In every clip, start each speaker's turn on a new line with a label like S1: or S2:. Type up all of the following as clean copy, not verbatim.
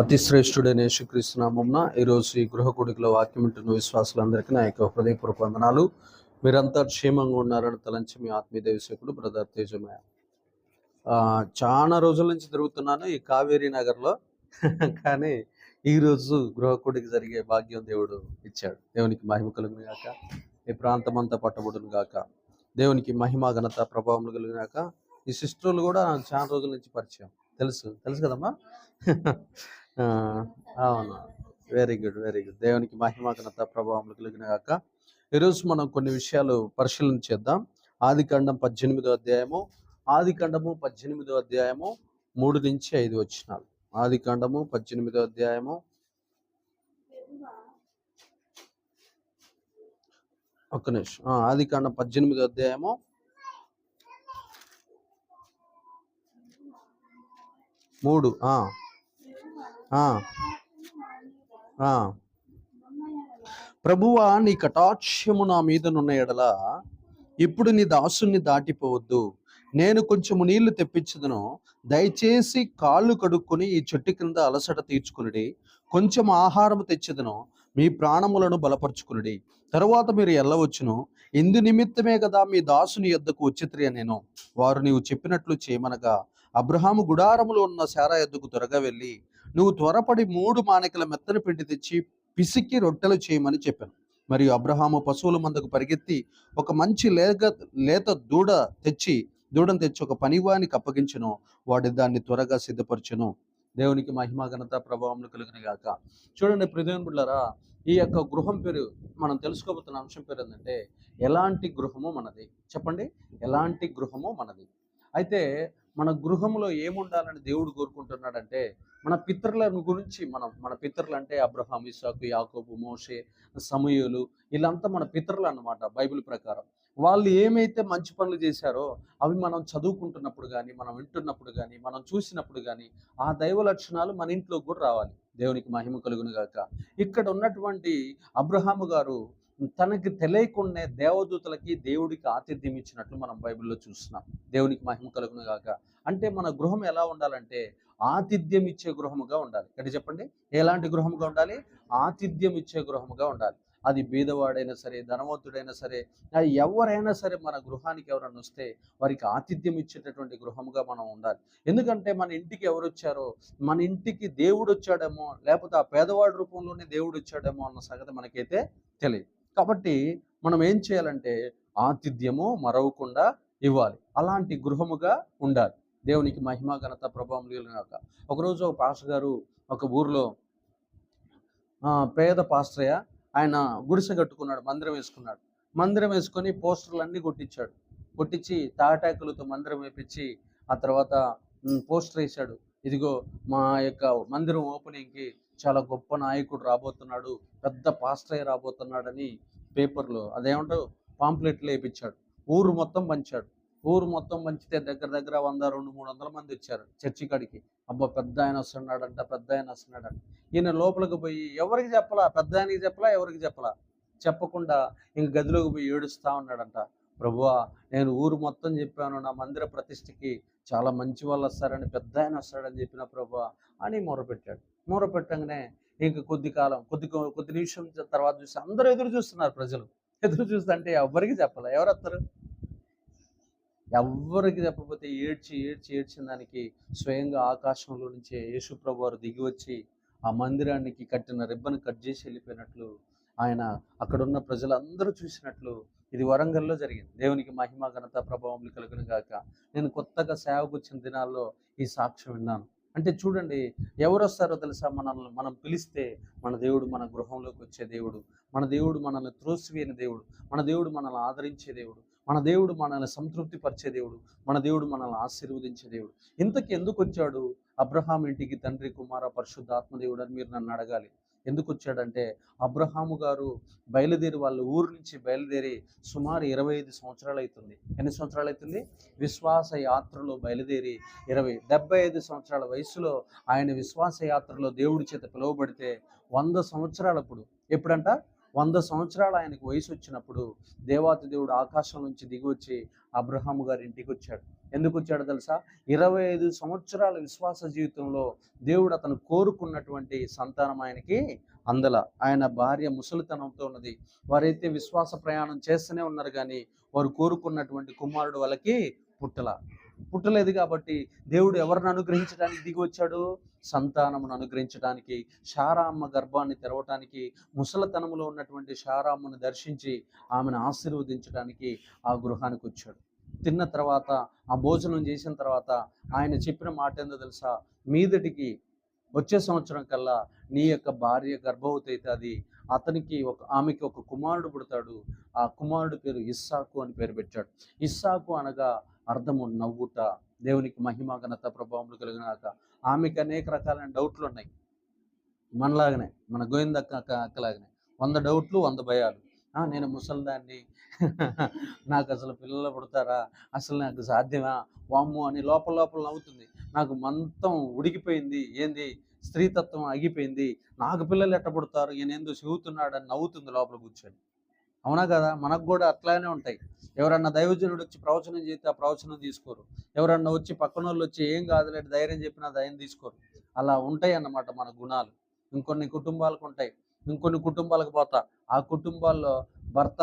S1: అతి శ్రేష్ఠుడైన యేసుక్రీస్తు నామమున ఈరోజు ఈ గృహ కూడికలో వాక్యం వింటున్న విశ్వాసులందరికీ నా యొక్క హృదయపూర్వక వందనాలు. మీరంతా క్షేమంగా ఉన్నారని తలంచి మీ ఆత్మీయ దైవసేవకుడు బ్రదర్ తేజమయ్య. చాలా రోజుల నుంచి తిరుగుతున్నాను ఈ కావేరీ నగర్లో కానీ ఈరోజు గృహ కూడిక జరిగే భాగ్యం దేవుడు ఇచ్చాడు. దేవునికి మహిమ కలుగును గాక. ఈ ప్రాంతం అంతా పట్టబడును గాక. దేవునికి మహిమ ఘనత ప్రభావం కలుగును గాక. ఈ సిస్టర్లు కూడా నాకు చాలా రోజుల నుంచి పరిచయం, తెలుసు కదమ్మా. అవును, వెరీ గుడ్. దేవునికి మహిమ ఘనత ప్రభావం కలిగిన గాక. ఈరోజు మనం కొన్ని విషయాలు పరిశీలన చేద్దాం. ఆదికాండం 18వ అధ్యాయము 3 నుంచి 5 వచనాలు. ఆదికాండము 18వ అధ్యాయము ఒక్క నిమిషం. ఆదికాండం 18వ అధ్యాయము 3. ప్రభువా, నీ కటాక్షము నా మీదనున్న ఎడల ఇప్పుడు నీ దాసుని దాటిపోవద్దు. నేను కొంచెము నీళ్లు తెప్పించదును. దయచేసి కాళ్ళు కడుక్కొని ఈ చెట్టు కింద అలసట తీర్చుకునుడి. కొంచెం ఆహారం తెచ్చదును. మీ ప్రాణములను బలపరుచుకునుడి. తరువాత మీరు ఎల్లవచ్చును. ఇందు నిమిత్తమే కదా మీ దాసుని యొద్దకు వచ్చితిరి నేను. వారు నీవు చెప్పినట్లు చేయమనగా అబ్రహాము గుడారములో ఉన్న శారా యొద్దకు త్వరగా వెళ్ళి, నువ్వు త్వరపడి 3 మానికల మెత్తని పిండి తెచ్చి పిసికి రొట్టెలు చేయమని చెప్పాను. మరియు అబ్రహాము పశువుల మందకు పరిగెత్తి ఒక మంచి లేత దూడను తెచ్చి ఒక పనివానికి అప్పగించును. వాడి దాన్ని త్వరగా సిద్ధపరచును. దేవునికి మహిమ ఘనత ప్రభావం కలుగును గాక. చూడండి ప్రియమైన బిడ్డలారా, ఈ యొక్క గృహం పేరు మనం తెలుసుకోబోతున్న అంశం పేరు ఏంటంటే, ఎలాంటి గృహము మనది? చెప్పండి, ఎలాంటి గృహము మనది? అయితే మన గృహంలో ఏముండాలని దేవుడు కోరుకుంటున్నాడంటే, మన పితరుల గురించి మన పితరులు అంటే అబ్రహాం, ఇస్సాకు, యాకోబు, మోషే, సమూయేలు, వీళ్ళంతా మన పితరులు అన్నమాట. బైబిల్ ప్రకారం వాళ్ళు ఏమైతే మంచి పనులు చేశారో అవి మనం చదువుకుంటున్నప్పుడు కానీ, మనం వింటున్నప్పుడు కానీ, మనం చూసినప్పుడు కానీ ఆ దైవ లక్షణాలు మన ఇంట్లో కూడా రావాలి. దేవునికి మహిమ కలుగును గాక. ఇక్కడ ఉన్నటువంటి అబ్రహాము గారు తనకి తెలియకుండానే దేవదూతలకి దేవుడికి ఆతిథ్యం ఇచ్చినట్లు మనం బైబిల్లో చూస్తున్నాం. దేవునికి మహిమ కలుగును గాక. అంటే మన గృహం ఎలా ఉండాలంటే ఆతిథ్యం ఇచ్చే గృహముగా ఉండాలి. ఇక్కడ చెప్పండి, ఎలాంటి గృహముగా ఉండాలి? ఆతిథ్యం ఇచ్చే గృహముగా ఉండాలి. అది బీదవాడైనా సరే, ధనవంతుడైనా సరే, ఎవరైనా సరే మన గృహానికి ఎవరైనా వస్తే వారికి ఆతిథ్యం ఇచ్చేటటువంటి గృహముగా మనం ఉండాలి. ఎందుకంటే మన ఇంటికి ఎవరు వచ్చారో, మన ఇంటికి దేవుడు వచ్చాడేమో, లేకపోతే ఆ పేదవాడి రూపంలోనే దేవుడు వచ్చాడేమో అన్న సంగతి మనకైతే తెలియదు. కాబట్టి మనం ఏం చేయాలంటే ఆతిథ్యము మరవకుండా ఇవ్వాలి. అలాంటి గృహముగా ఉండాలి. దేవునికి మహిమ ఘనత ప్రభావం కలిగినాక. ఒకరోజు ఒక పాస్టర్ గారు ఒక ఊర్లో పేద పాస్టరయ్య, ఆయన గుడిసె కట్టుకున్నాడు, మందిరం వేసుకొని పోస్టర్లు అన్నీ కొట్టించి తాటాకులతో మందిరం వేపించి ఆ తర్వాత పోస్టర్ వేశాడు. ఇదిగో మా యొక్క మందిరం ఓపెనింగ్కి చాలా గొప్ప నాయకుడు రాబోతున్నాడు, పెద్ద పాస్టర్ రాబోతున్నాడని పేపర్లో అదేమంటారు పాంప్లెట్లు వేయించాడు. ఊరు మొత్తం పంచితే దగ్గర 100-200-300 మంది వచ్చారు చర్చి కాడికి. అబ్బా, పెద్ద ఆయన వస్తున్నాడంట. ఈయన లోపలికి పోయి ఎవరికి చెప్పలా, పెద్ద ఆయనకి చెప్పలా, ఎవరికి చెప్పకుండా ఇంక గదిలోకి పోయి ఏడుస్తా ఉన్నాడంట. ప్రభువా, నేను ఊరు మొత్తం చెప్పాను, నా మందిర ప్రతిష్ఠకి చాలా మంచి వాళ్ళు వస్తారని, పెద్ద ఆయన వస్తాడని చెప్పిన ప్రభువా అని మొరపెట్టగానే ఇంక కొద్ది నిమిషం తర్వాత చూసి అందరూ ఎదురు చూస్తున్నారు. ప్రజలు ఎదురు చూస్తుంటే ఎవరికి చెప్పాల, ఎవరు వస్తారు? ఎవరికి చెప్పకపోతే ఏడ్చిన దానికి స్వయంగా ఆకాశంలో నుంచే యేసు ప్రభు వారు దిగి వచ్చి ఆ మందిరానికి కట్టిన రిబ్బన్ కట్ చేసి వెళ్ళిపోయినట్లు, ఆయన అక్కడున్న ప్రజలందరూ చూసినట్లు ఇది వరంగల్లో జరిగింది. దేవునికి మహిమ ఘనత ప్రభావం కలుగును గాక. నేను కొత్తగా సేవకు వచ్చిన దినాల్లో ఈ సాక్ష్యం విన్నాను. అంటే చూడండి, ఎవరు వస్తారో తెలుసా? మనం పిలిస్తే మన దేవుడు మన గృహంలోకి వచ్చే దేవుడు, మన దేవుడు మనల్ని త్రోసివేయని దేవుడు, మన దేవుడు మనల్ని ఆదరించే దేవుడు, మన దేవుడు మనల్ని సంతృప్తి పరిచే దేవుడు, మన దేవుడు మనల్ని ఆశీర్వదించే దేవుడు. ఇంతకు ఎందుకు వచ్చాడు అబ్రహాం ఇంటికి తండ్రి, కుమార, పరిశుద్ధాత్మ దేవుడు అని మీరు నన్ను అడగాలి. ఎందుకు వచ్చాడంటే, అబ్రహాము గారు వాళ్ళ ఊరు నుంచి బయలుదేరి సుమారు 25 సంవత్సరాలు అవుతుంది. ఎన్ని సంవత్సరాలు అవుతుంది? విశ్వాస యాత్రలో బయలుదేరి 75 సంవత్సరాల వయసులో ఆయన విశ్వాస యాత్రలో దేవుడి చేత పిలువబడితే 100 సంవత్సరాలప్పుడు, ఎప్పుడంట 100 సంవత్సరాలు ఆయనకు వయసు వచ్చినప్పుడు దేవాతి దేవుడు ఆకాశం నుంచి దిగి వచ్చి అబ్రహాము గారి ఇంటికి వచ్చాడు. ఎందుకు వచ్చాడో తెలుసా? 25 సంవత్సరాల విశ్వాస జీవితంలో దేవుడు అతను కోరుకున్నటువంటి సంతానం ఆయనకి అందల. ఆయన భార్య ముసలితనంతో ఉన్నది. వారైతే విశ్వాస ప్రయాణం చేస్తూనే ఉన్నారు, కానీ వారు కోరుకున్నటువంటి కుమారుడు వాళ్ళకి పుట్టలేదు. కాబట్టి దేవుడు ఎవరిని అనుగ్రహించడానికి దిగి వచ్చాడు? సంతానమును అనుగ్రహించడానికి, శారామ్మ గర్భాన్ని తెరవటానికి, ముసలితనములో ఉన్నటువంటి శారామ్మను దర్శించి ఆమెను ఆశీర్వదించడానికి ఆ గృహానికి వచ్చాడు. తిన్న తర్వాత, ఆ భోజనం చేసిన తర్వాత ఆయన చెప్పిన మాట ఏందో తెలుసా? మీదటికి వచ్చే సంవత్సరం కల్లా నీ యొక్క భార్య గర్భవతి అవుతుంది, ఆమెకి ఒక కుమారుడు పుడతాడు, ఆ కుమారుడు పేరు ఇస్సాకు అని పేరు పెట్టాడు. ఇస్సాకు అనగా అర్థము నవ్వుట. దేవునికి మహిమ ఘనత ప్రభావములు కలిగినాక. ఆమెకి అనేక రకాలైన డౌట్లు ఉన్నాయి, మనలాగనే, మన గోవింద అక్కలాగనే 100 డౌట్లు 100 భయాలు. నేను ముసలిదాన్ని, నాకు అసలు పిల్లలు పుడతారా, అసలు నాకు సాధ్యమా, వామ్ము అని లోపల నవ్వుతుంది. నాకు మొత్తం ఉడికిపోయింది, ఏంది స్త్రీతత్వం ఆగిపోయింది, నాకు పిల్లలు ఎట్ట పుడతారు, ఈయనేందో చెబుతున్నాడని నవ్వుతుంది లోపల కూర్చొని. అవునా కదా? మనకు కూడా అట్లానే ఉంటాయి. ఎవరన్నా దైవజనుడు వచ్చి ప్రవచనం చేస్తే ఆ ప్రవచనం తీసుకోరు. ఎవరన్నా వచ్చి పక్కన వాళ్ళు వచ్చి ఏం కాదులేంటి ధైర్యం చెప్పినా ధైర్యం తీసుకోరు. అలా ఉంటాయి అన్నమాట మన గుణాలు. ఇంకొన్ని కుటుంబాలకు ఉంటాయి, ఇంకొన్ని కుటుంబాలకు పోతా, ఆ కుటుంబాల్లో భర్త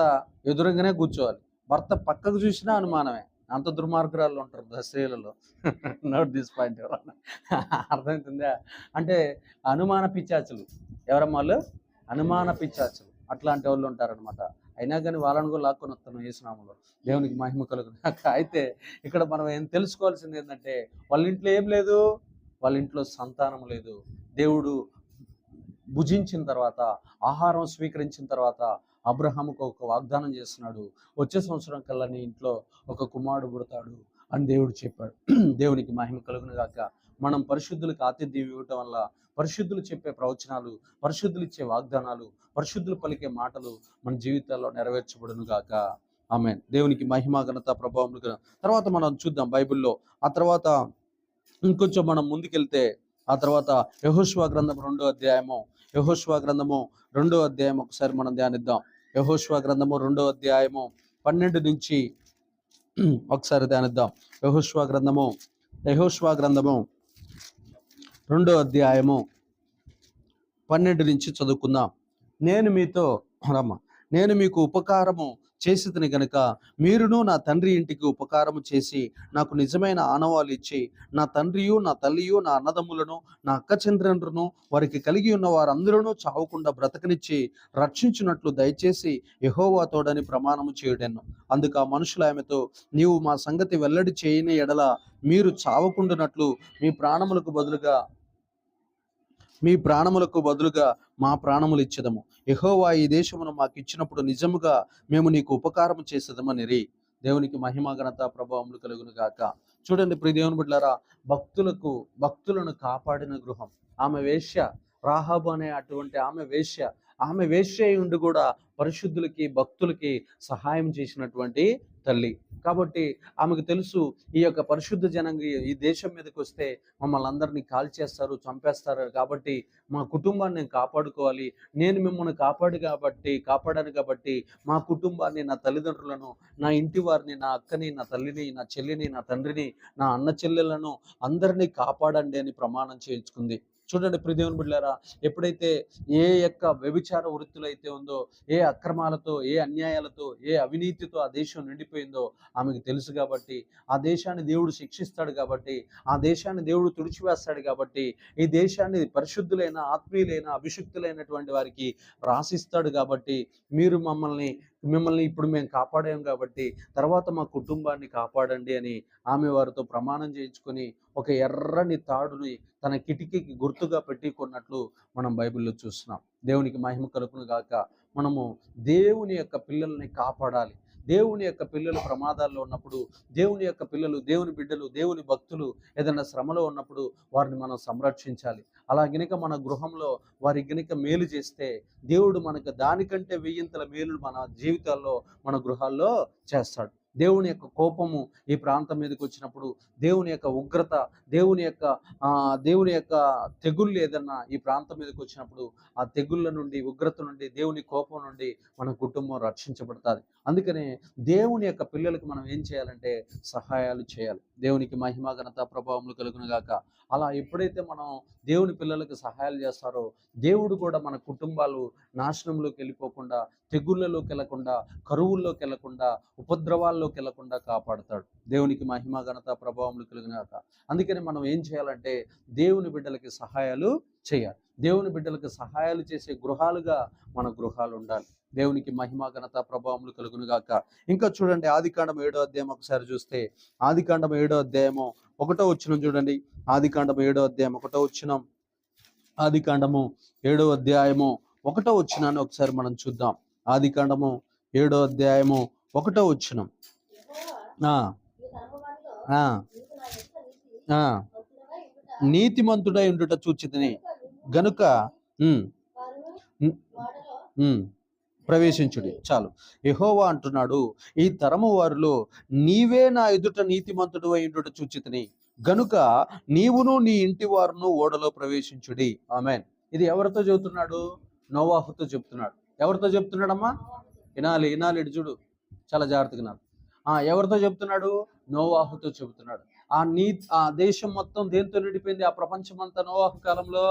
S1: ఎదురుగానే కూర్చోవాలి, భర్త పక్కకు చూసినా అనుమానమే. అంత దుర్మార్గురాలు ఉంటారు స్త్రీలలో. Note this point. ఎవరన్నా అర్థమవుతుందా? అంటే అనుమాన పిచ్చాచులు. ఎవరమ్మా వాళ్ళు? అనుమాన పిచ్చాచులు. అట్లాంటి వాళ్ళు ఉంటారనమాట. అయినా కానీ వాళ్ళని కూడా లాక్కొని వస్తున్నాం యేసునామములో. దేవునికి మహిమ కలుగును. అయితే ఇక్కడ మనం ఏం తెలుసుకోవాల్సింది ఏంటంటే, వాళ్ళ ఇంట్లో ఏం లేదు, వాళ్ళ ఇంట్లో సంతానం లేదు. దేవుడు భుజించిన తర్వాత, ఆహారం స్వీకరించిన తర్వాత అబ్రహాముకు ఒక వాగ్దానం చేస్తున్నాడు, వచ్చే సంవత్సరం కల్లా నీ ఇంట్లో ఒక కుమారుడు పుడతాడు అని దేవుడు చెప్పాడు. దేవునికి మహిమ కలుగును గాక. మనం పరిశుద్ధులకు ఆతిథ్యం ఇవ్వటం వల్ల, పరిశుద్ధులు చెప్పే ప్రవచనాలు, పరిశుద్ధులు ఇచ్చే వాగ్దానాలు, పరిశుద్ధులు పలికే మాటలు మన జీవితాల్లో నెరవేర్చబడును గాక. ఆమేన్. దేవునికి మహిమ ఘనత ప్రభావం. తర్వాత మనం చూద్దాం బైబిల్లో. ఆ తర్వాత ఇంకొంచెం మనం ముందుకెళ్తే, ఆ తర్వాత యెహోషువ గ్రంథం 2వ అధ్యాయము, యెహోషువ గ్రంథము 2వ అధ్యాయం ఒకసారి మనం ధ్యానిద్దాం. యెహోషువ గ్రంథము 2వ అధ్యాయము 12 నుంచి ఒకసారి ధ్యానిద్దాం. యెహోషువ గ్రంథము 2వ అధ్యాయము 12 నుంచి చదువుకుందాం. నేను మీకు ఉపకారము చేసితిని గనుక మీరును నా తండ్రి ఇంటికి ఉపకారము చేసి నాకు నిజమైన ఆనవాళ్ళు ఇచ్చి, నా తండ్రియు నా తల్లియు నా అన్నదమ్ములను నా అక్క చెంద్రులను వారికి కలిగి ఉన్న వారందరూ చావకుండా బ్రతకనిచ్చి రక్షించినట్లు దయచేసి యెహోవా తోడని ప్రమాణము చేయుడెను. అందుకు ఆ మనుషులు ఆమెతో, నీవు మా సంగతి వెల్లడి చేయని ఎడల మీరు చావకుండానట్లు మీ ప్రాణములకు బదులుగా మా ప్రాణములు ఇచ్చేదము. యెహోవా ఈ దేశమును మాకు ఇచ్చినప్పుడు నిజముగా మేము నీకు ఉపకారం చేసేదమనిరి. దేవునికి మహిమ ఘనత ప్రభావములు కలుగును గాక. చూడండి ప్రియ దేవుని బిడ్డలారా, భక్తులను కాపాడిన గృహం. ఆమె వేశ్య, రాహాబు అనే అటువంటి ఆమె వేశ్య ఉండి కూడా పరిశుద్ధులకి, భక్తులకి సహాయం చేసినటువంటి తల్లి. కాబట్టి ఆమెకు తెలుసు, ఈ యొక్క పరిశుద్ధ జనంగా ఈ దేశం మీదకి వస్తే మమ్మల్ని అందరినీ కాల్చేస్తారు, చంపేస్తారు. కాబట్టి మా కుటుంబాన్ని నేను కాపాడుకోవాలి. నేను మిమ్మల్ని కాపాడాను కాబట్టి మా కుటుంబాన్ని, నా తల్లిదండ్రులను, నా ఇంటి వారిని, నా అక్కని, నా తల్లిని, నా చెల్లిని, నా తండ్రిని, నా అన్న చెల్లెలను అందరినీ కాపాడండి అని ప్రమాణం చేయించుకుంది. చూడండి ప్రియ దేవుని బిడ్డలారా, ఎప్పుడైతే ఏ యొక్క వ్యభిచార వృత్తులు అయితే ఉందో, ఏ అక్రమాలతో, ఏ అన్యాయాలతో, ఏ అవినీతితో ఆ దేశం నిండిపోయిందో ఆమెకు తెలుసు. కాబట్టి ఆ దేశాన్ని దేవుడు శిక్షిస్తాడు, కాబట్టి ఆ దేశాన్ని దేవుడు తుడిచివేస్తాడు. కాబట్టి ఈ దేశాన్ని పరిశుద్ధులైన, ఆత్మీయులైన, అభిషిక్తులైనటువంటి వారికి రాసిస్తాడు. కాబట్టి మిమ్మల్ని ఇప్పుడు మేము కాపాడాం, కాబట్టి తర్వాత మా కుటుంబాన్ని కాపాడండి అని ఆమె వారితో ప్రమాణం చేయించుకొని ఒక ఎర్రని తాడుని తన కిటికీకి గుర్తుగా పెట్టుకున్నట్లు మనం బైబిల్లో చూస్తున్నాం. దేవునికి మహిమ కలుగును గాక. మనము దేవుని యొక్క పిల్లల్ని కాపాడాలి. దేవుని యొక్క పిల్లలు ప్రమాదాల్లో ఉన్నప్పుడు, దేవుని యొక్క పిల్లలు, దేవుని బిడ్డలు, దేవుని భక్తులు ఏదైనా శ్రమలో ఉన్నప్పుడు వారిని మనం సంరక్షించాలి. అలా గనుక మన గృహంలో వారి గనుక మేలు చేస్తే దేవుడు మనకు దానికంటే 1000 మేలు మన జీవితాల్లో, మన గృహాల్లో చేస్తాడు. దేవుని యొక్క కోపము ఈ ప్రాంతం మీదకి వచ్చినప్పుడు, దేవుని యొక్క ఉగ్రత, దేవుని యొక్క దేవుని యొక్క తెగుళ్ళు ఏదన్నా ఈ ప్రాంతం మీదకి వచ్చినప్పుడు, ఆ తెగుళ్ళ నుండి, ఉగ్రత నుండి, దేవుని కోపం నుండి మన కుటుంబం రక్షించబడుతుంది. అందుకనే దేవుని యొక్క పిల్లలకు మనం ఏం చేయాలంటే సహాయాలు చేయాలి. దేవునికి మహిమ ఘనత ప్రభావములు కలుగును గాక. అలా ఎప్పుడైతే మనం దేవుని పిల్లలకు సహాయాలు చేస్తారో, దేవుడు కూడా మన కుటుంబాలు నాశనంలోకి వెళ్ళిపోకుండా, తెగుళ్ళలోకి వెళ్లకుండా, కరువుల్లోకి వెళ్లకుండా, ఉపద్రవాల్లోకి వెళ్లకుండా కాపాడుతాడు. దేవునికి మహిమ ఘనత ప్రభావములు కలుగును గాక. అందుకని మనం ఏం చేయాలంటే దేవుని బిడ్డలకి సహాయాలు చేయాలి. దేవుని బిడ్డలకు సహాయాలు చేసే గృహాలుగా మన గృహాలు ఉండాలి. దేవునికి మహిమ ఘనత ప్రభావములు కలుగును గాక. ఇంకా చూడండి, ఆదికాండం 7వ అధ్యాయం ఒకసారి చూస్తే, ఆదికాండం 7వ అధ్యాయము 1వ వచనం చూడండి. ఆదికాండం 7వ అధ్యాయం 1వ వచనం, ఆదికాండము 7వ అధ్యాయము 1వ వచనాన్ని ఒకసారి మనం చూద్దాం. ఆదికాండము 7వ అధ్యాయము 1వ వచనం. నీతిమంతుడై ఉండుట చూచితిని గనుక ప్రవేశించుడి. చాలు. యెహోవా అంటున్నాడు, ఈ తరము వారిలో నీవే నా ఎదుట నీతిమంతుడు అయిండుట చూచితిని గనుక నీవును నీ ఇంటి వారును ఓడలో ప్రవేశించుడి. ఆమేన్. ఇది ఎవరితో చెబుతున్నాడు? నోవాహుతో చెప్తున్నాడు. ఎవరితో చెప్తున్నాడమ్మా? వినాలి, ఇటు చూడు, చాలా జాగ్రత్తగా వినాలి. ఎవరితో చెప్తున్నాడు? నోవాహుతో చెబుతున్నాడు. ఆ దేశం మొత్తం దేంతో నిండిపోయింది? ఆ ప్రపంచం అంతా నోవాహు కాలంలో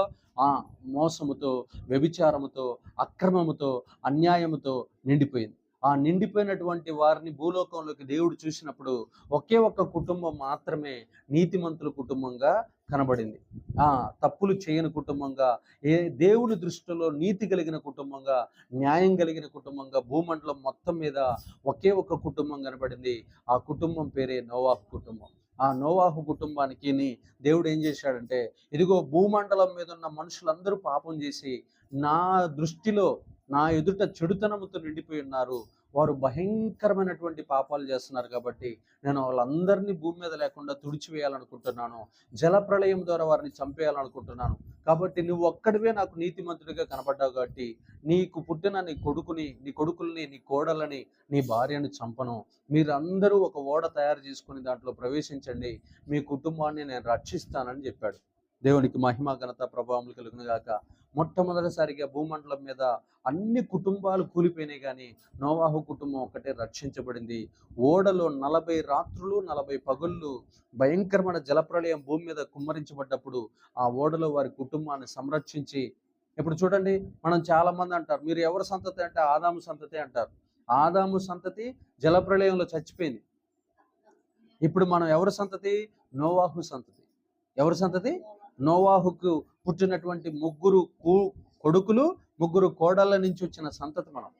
S1: మోసముతో, వ్యభిచారముతో, అక్రమముతో, అన్యాయముతో నిండిపోయింది. ఆ నిండిపోయినటువంటి వారిని భూలోకంలోకి దేవుడు చూసినప్పుడు ఒకే ఒక్క కుటుంబం మాత్రమే నీతిమంతుల కుటుంబంగా కనబడింది. తప్పులు చేయని కుటుంబంగా, దేవుని దృష్టిలో నీతి కలిగిన కుటుంబంగా, న్యాయం కలిగిన కుటుంబంగా భూమండలం మొత్తం మీద ఒకే ఒక్క కుటుంబం కనబడింది. ఆ కుటుంబం పేరే నోవాహు కుటుంబం. ఆ నోవాహు కుటుంబానికి దేవుడు ఏం చేశాడంటే, ఇదిగో భూమండలం మీద ఉన్న మనుషులందరూ పాపం చేసి నా దృష్టిలో నా ఎదుట చెడుతనముతో నిండిపోయి ఉన్నారు, వారు భయంకరమైనటువంటి పాపాలు చేస్తున్నారు, కాబట్టి నేను వాళ్ళందరినీ భూమి మీద లేకుండా తుడిచివేయాలనుకుంటున్నాను, జలప్రళయం ద్వారా వారిని చంపేయాలనుకుంటున్నాను. కాబట్టి నువ్వు ఒక్కడివే నాకు నీతిమంతుడిగా కనపడ్డావు, కాబట్టి నీకు పుట్టిన నీ కొడుకుల్ని, నీ కోడలని, నీ భార్యను చంపను. మీరందరూ ఒక ఓడ తయారు చేసుకుని దాంట్లో ప్రవేశించండి, మీ కుటుంబాన్ని నేను రక్షిస్తానని చెప్పాడు. దేవునికి మహిమ ఘనత ప్రభావములు కలుగును గాక. మొట్టమొదటిసారిగా భూమండలం మీద అన్ని కుటుంబాలు కూలిపోయినాయి, కానీ నోవాహు కుటుంబం ఒక్కటే రక్షించబడింది. ఓడలో 40 రాత్రులు 40 పగుళ్ళు భయంకరమైన జలప్రళయం భూమి మీద కుమ్మరించబడ్డప్పుడు ఆ ఓడలో వారి కుటుంబాన్ని సంరక్షించి, ఇప్పుడు చూడండి, మనం చాలా మంది అంటారు, మీరు ఎవరి సంతతి అంటే ఆదాము సంతతి అంటారు. ఆదాము సంతతి జలప్రళయంలో చచ్చిపోయింది. ఇప్పుడు మనం ఎవరి సంతతి? నోవాహు సంతతి. ఎవరి సంతతి? నోవాహుకు పుట్టినటువంటి 3 కొడుకులు 3 కోడళ్ళ నుంచి వచ్చిన సంతతి మనం.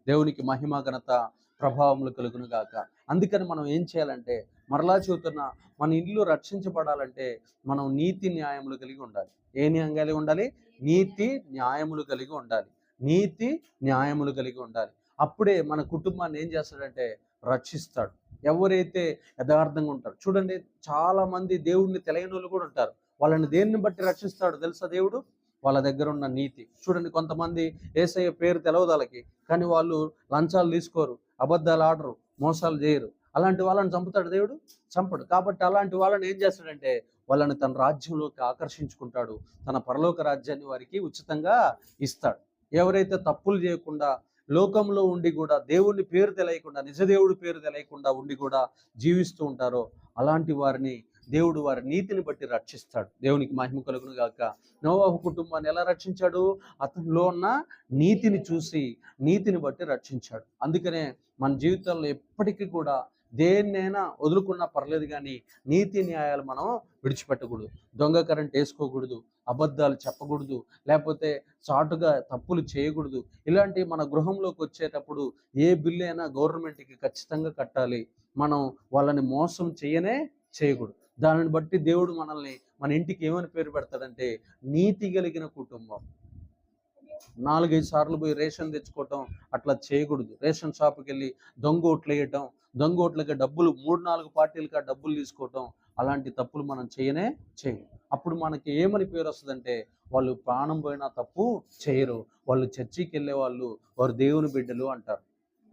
S1: దేవునికి మహిమ ఘనత ప్రభావములు కలుగును గాక. అందుకని మనం ఏం చేయాలంటే, మరలా చెబుతున్నా, మన ఇల్లు రక్షించబడాలంటే మనం నీతి న్యాయములు కలిగి ఉండాలి. ఏ న్యాయం కలిగి ఉండాలి? నీతి న్యాయములు కలిగి ఉండాలి. నీతి న్యాయములు కలిగి ఉండాలి. అప్పుడే మన కుటుంబాన్ని ఏం చేస్తాడంటే రక్షిస్తాడు. ఎవరైతే యథార్థంగా ఉంటారు, చూడండి, చాలా మంది దేవుడిని తెలియని వాళ్ళు కూడా ఉంటారు. వాళ్ళని దేన్ని బట్టి రక్షిస్తాడు తెలుసా దేవుడు? వాళ్ళ దగ్గర ఉన్న నీతి. చూడండి, కొంతమంది యేసయ్య పేరు తెలవదు వాళ్ళకి, కానీ వాళ్ళు లంచాలు తీసుకోరు, అబద్ధాలు ఆడరు, మోసాలు చేయరు. అలాంటి వాళ్ళని చంపుతాడు దేవుడు? చంపడు. కాబట్టి అలాంటి వాళ్ళని ఏం చేస్తాడంటే వాళ్ళని తన రాజ్యంలోకి ఆకర్షించుకుంటాడు, తన పరలోక రాజ్యాన్ని వారికి ఉచితంగా ఇస్తాడు. ఎవరైతే తప్పులు చేయకుండా, లోకంలో ఉండి కూడా దేవుని పేరు తెలియకుండా, నిజదేవుడి పేరు తెలియకుండా ఉండి కూడా జీవిస్తూ ఉంటారో అలాంటి వారిని దేవుడు వారి నీతిని బట్టి రక్షిస్తాడు. దేవునికి మహిమ కలుగును గాక. నోవాహు కుటుంబాన్ని ఎలా రక్షించాడు? అతనిలో ఉన్న నీతిని చూసి, నీతిని బట్టి రక్షించాడు. అందుకనే మన జీవితంలో ఎప్పటికీ కూడా దేన్నైనా వదులుకున్నా పర్లేదు, కానీ నీతి న్యాయాలు మనం విడిచిపెట్టకూడదు. దొంగ కరెంట్ వేసుకోకూడదు, అబద్ధాలు చెప్పకూడదు, లేకపోతే చాటుగా తప్పులు చేయకూడదు. ఇలాంటి మన గృహంలోకి వచ్చేటప్పుడు ఏ బిల్లు అయినా గవర్నమెంట్కి ఖచ్చితంగా కట్టాలి. మనం వాళ్ళని మోసం చేయకూడదు. దానిని బట్టి దేవుడు మనల్ని, మన ఇంటికి ఏమని పేరు పెడతాడంటే నీతి కలిగిన కుటుంబం. 4-5 సార్లు పోయి రేషన్ తెచ్చుకోవటం అట్లా చేయకూడదు. రేషన్ షాప్కి వెళ్ళి దొంగ ఓట్లు వేయటం, దొంగ ఓట్లకి డబ్బులు 3-4 పార్టీలకి ఆ డబ్బులు తీసుకోవటం, అలాంటి తప్పులు మనం చేయం. అప్పుడు మనకి ఏమని పేరు వస్తుందంటే వాళ్ళు ప్రాణం పోయినా తప్పు చేయరు, వాళ్ళు చర్చికి వెళ్ళే వాళ్ళు, వారు దేవుని బిడ్డలు అంటారు.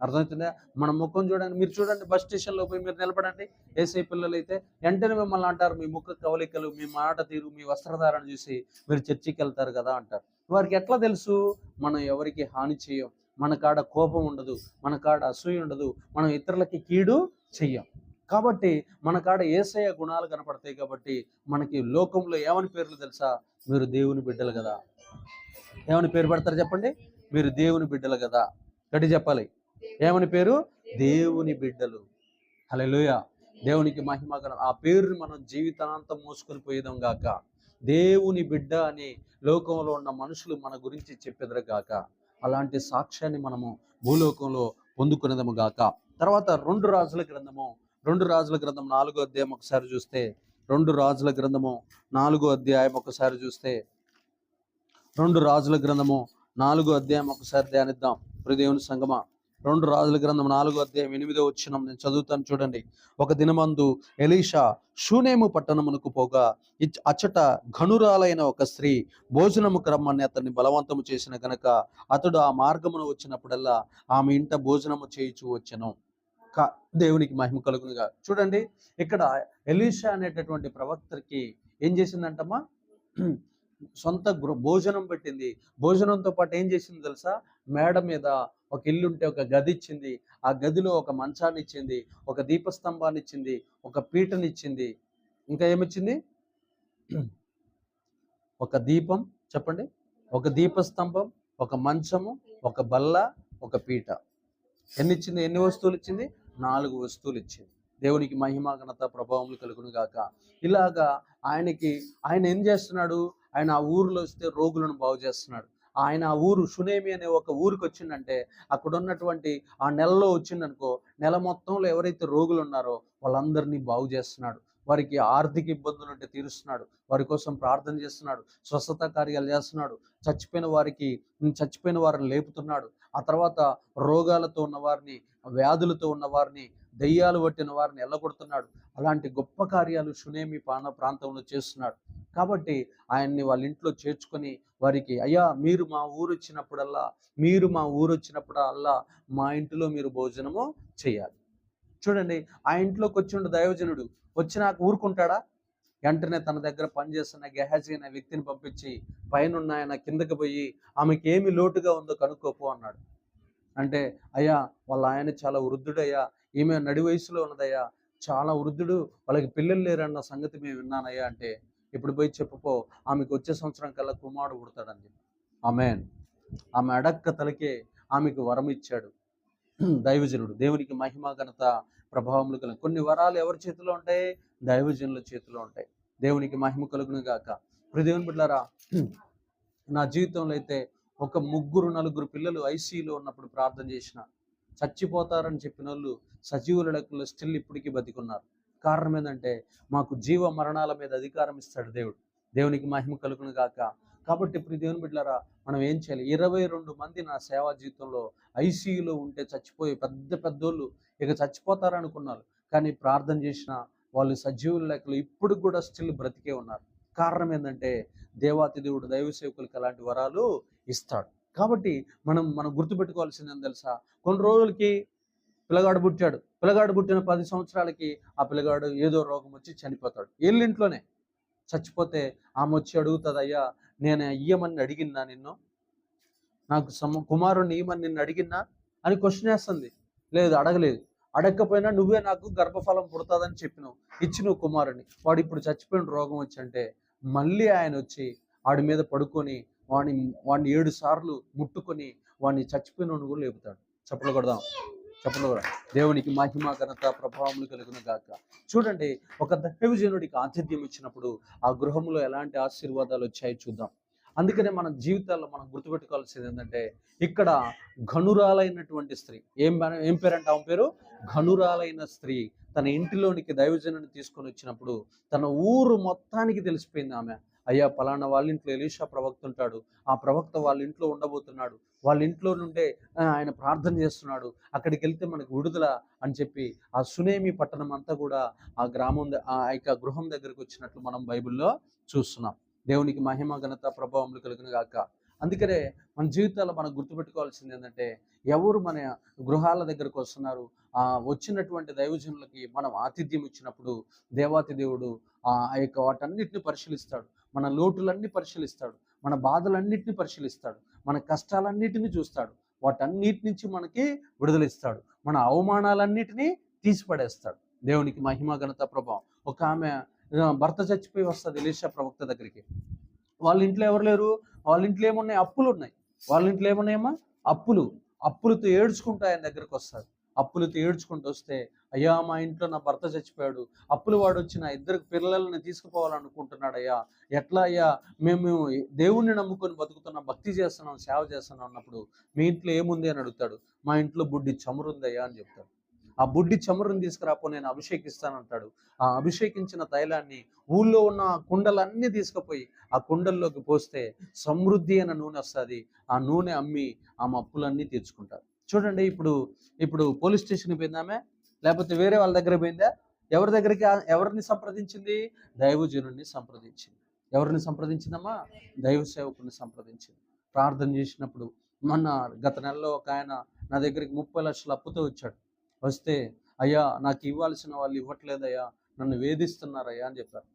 S1: అర్థమవుతుందా? మన ముఖం చూడండి, మీరు చూడండి, బస్ స్టేషన్లో పోయి మీరు నిలబడండి. ఏసై పిల్లలు అయితే వెంటనే మిమ్మల్ని అంటారు, మీ ముఖ కవలికలు, మీ మాట తీరు, మీ వస్త్రధారణ చూసి మీరు చర్చికి వెళ్తారు కదా అంటారు. వారికి ఎట్లా తెలుసు మనం ఎవరికి హాని చేయం, మన కాడ కోపం ఉండదు, మన కాడ అసూయ ఉండదు, మనం ఇతరులకి కీడు చెయ్యం. కాబట్టి మన కాడ యేసయ్య గుణాలు కనపడతాయి. కాబట్టి మనకి లోకంలో ఏమని పేర్లు తెలుసా? మీరు దేవుని బిడ్డలు కదా. ఏమని పేరు పెడతారు చెప్పండి? మీరు దేవుని బిడ్డలు కదా. గట్టి చెప్పాలి, ఏమని పేరు? దేవుని బిడ్డలు. హల్లెలూయా, దేవునికి మహిమ. ఆ పేరుని మనం జీవితాంతం మోసుకొని పోయేదాం గాక. దేవుని బిడ్డ అని లోకంలో ఉన్న మనుషులు మన గురించి చెప్పెదరు గాక. అలాంటి సాక్ష్యాన్ని మనము భూలోకంలో పొందుకునేదము గాక. తర్వాత 2 రాజుల గ్రంథము 4వ అధ్యాయం ఒకసారి చూస్తే, 2 రాజుల గ్రంథము 4వ అధ్యాయం ఒకసారి చూస్తే, 2 రాజుల గ్రంథము 4వ అధ్యాయం ఒకసారి ధ్యానిద్దాం. దేవుని సంగమా, 2 రాజుల గ్రంథం 4వ అధ్యాయం 8వ వచనం నేను చదువుతాను చూడండి. ఒక దినమందు ఎలీషా షూనేము పట్టణమునకు పోగా అచ్చట ఘనురాలైన ఒక స్త్రీ భోజనముకు రమ్మని అతన్ని బలవంతము చేసిన గనక అతడు ఆ మార్గమును వచ్చినప్పుడల్లా ఆమె ఇంట భోజనము చేయుచూ వచ్చెను. దేవునికి మహిమ కలుగునుగా. చూడండి, ఇక్కడ ఎలీషా అనేటటువంటి ప్రవక్తకి ఏం చేసిందంటమ్మా? సొంత భోజనం పెట్టింది. భోజనంతో పాటు ఏం చేసింది తెలుసా? మేడ మీద ఒక ఇల్లుంటే ఒక గది ఇచ్చింది. ఆ గదిలో ఒక మంచాన్ని ఇచ్చింది, ఒక దీపస్తంభాన్ని ఇచ్చింది, ఒక పీటనిచ్చింది. ఇంకా ఏమిచ్చింది? ఒక దీపం, చెప్పండి, ఒక దీపస్తంభం, ఒక మంచము, ఒక బల్ల, ఒక పీట. ఎన్ని వస్తువులు ఇచ్చింది? 4 వస్తువులు ఇచ్చింది. దేవునికి మహిమ ఘనత ప్రభావములు కలుగును గాక. ఇలాగా ఆయన ఏం చేస్తున్నాడు? ఆయన ఆ ఊరిలో వస్తే రోగులను బాగు చేస్తున్నాడు. ఆయన ఆ ఊరు షునేమి అనే ఒక ఊరికి వచ్చిందంటే, అక్కడ ఉన్నటువంటి ఆ నెలలో వచ్చిందనుకో, నెల మొత్తంలో ఎవరైతే రోగులు ఉన్నారో వాళ్ళందరినీ బాగు చేస్తున్నాడు. వారికి ఆర్థిక ఇబ్బందులు ఉంటే తీరుస్తున్నాడు, వారి కోసం ప్రార్థన చేస్తున్నాడు, స్వస్థత కార్యాలు చేస్తున్నాడు, చచ్చిపోయిన వారిని లేపుతున్నాడు. ఆ తర్వాత రోగాలతో ఉన్న వారిని, వ్యాధులతో ఉన్న వారిని, దయ్యాలు పట్టిన వారిని ఎల్లగొడుతున్నాడు. అలాంటి గొప్ప కార్యాలు షునేమి ప్రాంతంలో చేస్తున్నాడు. కాబట్టి ఆయన్ని వాళ్ళ ఇంట్లో చేర్చుకొని వారికి, అయ్యా మీరు మా ఊరు వచ్చినప్పుడల్లా మా ఇంటిలో మీరు భోజనము చేయాలి. చూడండి, ఆ ఇంట్లోకి వచ్చిండు దైవజనుడు, వచ్చినాక ఊరుకుంటాడా? వెంటనే తన దగ్గర పనిచేస్తున్న గెహాజీ అనే వ్యక్తిని పంపించి, పైన ఆయన కిందకి పోయి ఆమెకి ఏమి లోటుగా ఉందో కనుక్కోపో అన్నాడు. అంటే, అయ్యా వాళ్ళ ఆయన చాలా వృద్ధుడయ్యా, ఈమె నడి వయసులో ఉన్నదయ్యా, చాలా వృద్ధుడు, వాళ్ళకి పిల్లలు లేరన్న సంగతి మేము విన్నానయ్యా. అంటే, ఇప్పుడు పోయి చెప్పుకో, ఆమెకు వచ్చే సంవత్సరం కల్లా కుమారుడు పుడతాడని చెప్పి. ఆమెన్. ఆమె అడక్క తలకే ఆమెకు వరం ఇచ్చాడు దైవజనుడు. దేవునికి మహిమ ఘనత ప్రభావములు కలుగు. కొన్ని వరాలు ఎవరి చేతిలో ఉంటాయి? దైవజనుల చేతిలో ఉంటాయి. దేవునికి మహిమ కలుగును గాక. దేవుని బిడ్డలారా, నా జీవితంలో అయితే ఒక 3-4 పిల్లలు ఐసీయూలో ఉన్నప్పుడు ప్రార్థన చేసిన, చచ్చిపోతారని చెప్పిన వాళ్ళు సజీవుల లెక్కలో స్టిల్ ఇప్పటికీ బతికున్నారు. కారణం ఏంటంటే, మాకు జీవ మరణాల మీద అధికారం ఇస్తాడు దేవుడు. దేవునికి మహిమ కలుగును గాక. కాబట్టి ఇప్పుడు దేవుని బిడ్డలారా, మనం ఏం చేయాలి? 22 మంది నా సేవా జీవితంలో ఐసీయూలో ఉంటే చచ్చిపోయి పెద్దోళ్ళు ఇక చచ్చిపోతారనుకున్నారు. కానీ ప్రార్థన చేసిన వాళ్ళు సజీవుల లెక్కలు ఇప్పుడు కూడా స్టిల్ బ్రతికే ఉన్నారు. కారణం ఏంటంటే, దేవాతి దేవుడు దైవ సేవకులకు అలాంటి వరాలు ఇస్తాడు. కాబట్టి మనం గుర్తుపెట్టుకోవాల్సింది ఏం తెలుసా? కొన్ని రోజులకి పిల్లగాడు పుట్టిన 10 సంవత్సరాలకి ఆ పిల్లగాడు ఏదో రోగం వచ్చి చనిపోతాడు. ఏళ్ళింట్లోనే చచ్చిపోతే ఆమె వచ్చి అడుగుతుంది, అయ్యా నేను ఇయ్యమని అడిగినా నిన్ను, నాకు కుమారుణ్ణి ఇయ్యమని నిన్ను అడిగినా అని క్వశ్చన్ వేస్తుంది. లేదు, అడగలేదు. అడగకపోయినా నువ్వే నాకు గర్భఫలం పుడతాదని చెప్పినావు, ఇచ్చి నువ్వు కుమారుణ్ణి. వాడు ఇప్పుడు చచ్చిపోయిన రోగం వచ్చి అంటే, మళ్ళీ ఆయన వచ్చి వాడి మీద పడుకొని వాడిని 7 సార్లు ముట్టుకొని వాడిని చచ్చిపోయిన కూడా లేపుతాడు. చెప్పలు కూడా దేవునికి మహిమ ఘనత ప్రభావములు కలుగును గాక. చూడండి, ఒక దైవజనుడికి ఆతిథ్యం ఇచ్చినప్పుడు ఆ గృహంలో ఎలాంటి ఆశీర్వాదాలు వచ్చాయో చూద్దాం. అందుకనే మన జీవితాల్లో మనం గుర్తుపెట్టుకోవాల్సింది ఏంటంటే, ఇక్కడ ఘనురాలైనటువంటి స్త్రీ, ఏం పేరంటే ఆమె పేరు ఘనురాలైన స్త్రీ, తన ఇంటిలోనికి దైవజనుని తీసుకొని వచ్చినప్పుడు తన ఊరు మొత్తానికి తెలిసిపోయింది. ఆమె, అయ్యా పలానా వాళ్ళ ఇంట్లో ఎలీషా ప్రవక్త ఉంటాడు, ఆ ప్రవక్త వాళ్ళ ఇంట్లో ఉండబోతున్నాడు, వాళ్ళ ఇంట్లో నుండే ఆయన ప్రార్థన చేస్తున్నాడు, అక్కడికి వెళ్తే మనకు విడుదల అని చెప్పి ఆ షూనేమి పట్టణం అంతా కూడా ఆ గ్రామం ఆ యొక్క గృహం దగ్గరికి వచ్చినట్లు మనం బైబిల్లో చూస్తున్నాం. దేవునికి మహిమ ఘనత ప్రభావములు కలుగును గాక. అందుకనే మన జీవితాల్లో మనం గుర్తుపెట్టుకోవాల్సింది ఏంటంటే, ఎవరు మన గృహాల దగ్గరకు వస్తున్నారు, వచ్చినటువంటి దైవజనులకి మనం ఆతిథ్యం ఇచ్చినప్పుడు దేవాతి దేవుడు ఆ యొక్క వాటన్నిటిని పరిశీలిస్తాడు. మన లోటులన్నీ పరిశీలిస్తాడు, మన బాధలన్నిటిని పరిశీలిస్తాడు, మన కష్టాలన్నిటిని చూస్తాడు, వాటన్నిటి నుంచి మనకి విడుదలిస్తాడు, మన అవమానాలన్నిటినీ తీసిపడేస్తాడు. దేవునికి మహిమ ఘనత ప్రభావం. ఒక ఆమె భర్త చచ్చిపోయి వస్తుంది ఎలీషా ప్రవక్త దగ్గరికి. వాళ్ళ ఇంట్లో ఎవరు లేరు, వాళ్ళ ఇంట్లో ఏమున్నాయి, అప్పులు ఉన్నాయి. వాళ్ళ ఇంట్లో ఏమున్నాయమ్మా, అప్పులతో ఏడ్చుకుంటూ ఆయన దగ్గరికి వస్తారు. అప్పులతో ఏడ్చుకుంటూ వస్తే, అయ్యా మా ఇంట్లో నా భర్త చచ్చిపోయాడు, అప్పులు వాడు వచ్చి నా ఇద్దరు పిల్లల్ని తీసుకుపోవాలనుకుంటున్నాడు అయ్యా, ఎట్లా అయ్యా, మేము దేవుణ్ణి నమ్ముకొని బతుకుతున్నాం, భక్తి చేస్తున్నాం, సేవ చేస్తున్నాం అన్నప్పుడు మీ ఇంట్లో ఏముంది అని అడుగుతాడు. మా ఇంట్లో బుడ్డి చమురుందయ్యా అని చెప్తాడు. ఆ బుడ్డి చమురుని తీసుకురాపో, నేను అభిషేకిస్తానంటాడు. ఆ అభిషేకించిన తైలాన్ని ఊళ్ళో ఉన్న కుండలన్నీ తీసుకుపోయి ఆ కుండల్లోకి పోస్తే సమృద్ధి అయిన నూనె వస్తుంది. ఆ నూనె అమ్మి ఆమె అప్పులన్నీ తీర్చుకుంటారు. చూడండి, ఇప్పుడు పోలీస్ స్టేషన్కి పోయిందామే, లేకపోతే వేరే వాళ్ళ దగ్గర పోయిందా? ఎవరిని సంప్రదించింది? దైవజనుడిని సంప్రదించింది. ఎవరిని సంప్రదించిందమ్మా? దైవ సేవకుని సంప్రదించింది. ప్రార్థన చేసినప్పుడు గత నెలలో ఒక ఆయన నా దగ్గరికి 30 లక్షల అప్పుతో వచ్చాడు. వస్తే, అయ్యా నాకు ఇవ్వాల్సిన వాళ్ళు ఇవ్వట్లేదయ్యా, నన్ను వేధిస్తున్నారయ్యా అని చెప్పారు.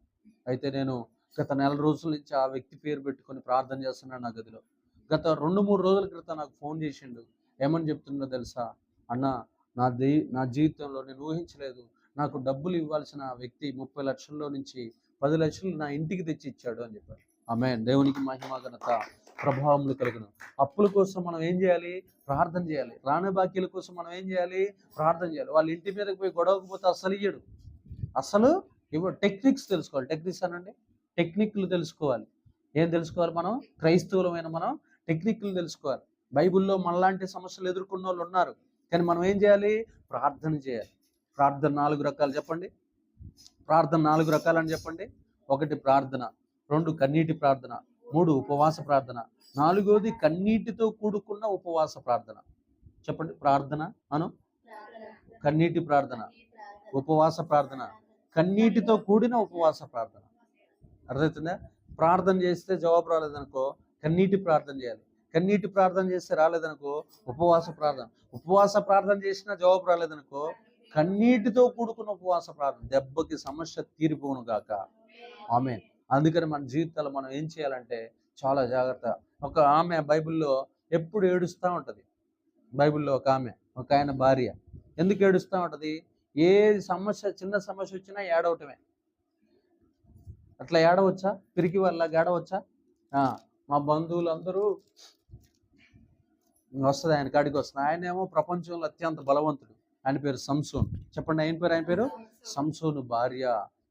S1: అయితే నేను గత నెల రోజుల నుంచి ఆ వ్యక్తి పేరు పెట్టుకొని ప్రార్థన చేస్తున్నాను నా గదిలో. గత 2-3 రోజుల క్రితం నాకు ఫోన్ చేసిండు. ఏమని చెప్తుండో తెలుసా? అన్న, నా జీవితంలో నేను ఊహించలేదు, నాకు డబ్బులు ఇవ్వాల్సిన వ్యక్తి 30 లక్షల్లో నుంచి 10 లక్షలు నా ఇంటికి తెచ్చి ఇచ్చాడు అని చెప్పారు. ఆమేన్. దేవునికి మహిమ ఘనత ప్రభావములు కలుగును. అప్పుల కోసం మనం ఏం చేయాలి? ప్రార్థన చేయాలి. రాని బాకీల కోసం మనం ఏం చేయాలి? ప్రార్థన చేయాలి. వాళ్ళ ఇంటి మీదకి పోయి గొడవకపోతే అసలు టెక్నిక్స్ తెలుసుకోవాలి. టెక్నిక్స్ అనండి, టెక్నిక్లు తెలుసుకోవాలి. ఏం తెలుసుకోవాలి? మనం క్రైస్తవులమైన మనం టెక్నిక్లు తెలుసుకోవాలి. బైబిల్లో మనలాంటి సమస్యలు ఎదుర్కొన్న వాళ్ళు ఉన్నారు, కానీ మనం ఏం చేయాలి? ప్రార్థన చేయాలి. ప్రార్థన 4 రకాలు చెప్పండి. ప్రార్థన 4 రకాలని చెప్పండి. 1 ప్రార్థన, 2 కన్నీటి ప్రార్థన, 3 ఉపవాస ప్రార్థన, 4వది కన్నీటితో కూడుకున్న ఉపవాస ప్రార్థన. చెప్పండి. ప్రార్థన కన్నీటి ప్రార్థన, ఉపవాస ప్రార్థన, కన్నీటితో కూడిన ఉపవాస ప్రార్థన. అర్థమవుతుందా? ప్రార్థన చేస్తే జవాబు రాలేదనుకో కన్నీటి ప్రార్థన చేయాలి. కన్నీటి ప్రార్థన చేస్తే రాలేదనుకో ఉపవాస ప్రార్థన చేసినా జవాబు రాలేదనుకో కన్నీటితో కూడుకున్న ఉపవాస ప్రార్థన. దెబ్బకి సమస్య తీరిపోను గాక. ఆమేన్. అందుకని మన జీవితాలు మనం ఏం చేయాలంటే చాలా జాగ్రత్త. ఒక ఆమె బైబిల్లో ఎప్పుడు ఏడుస్తూ ఉంటుంది. బైబిల్లో ఒక ఆయన భార్య ఎందుకు ఏడుస్తూ ఉంటుంది? ఏ సమస్య, చిన్న సమస్య వచ్చినా ఏడవటమే. అట్లా ఏడవచ్చా? పిరికి వాళ్ళగా ఏడవచ్చా? మా బంధువులందరూ వస్తుంది, ఆయన కాడికి వస్తుంది. ఆయనేమో ప్రపంచంలో అత్యంత బలవంతుడు. ఆయన పేరు సంసోన్. చెప్పండి. ఆయన పేరు సంసోను భార్య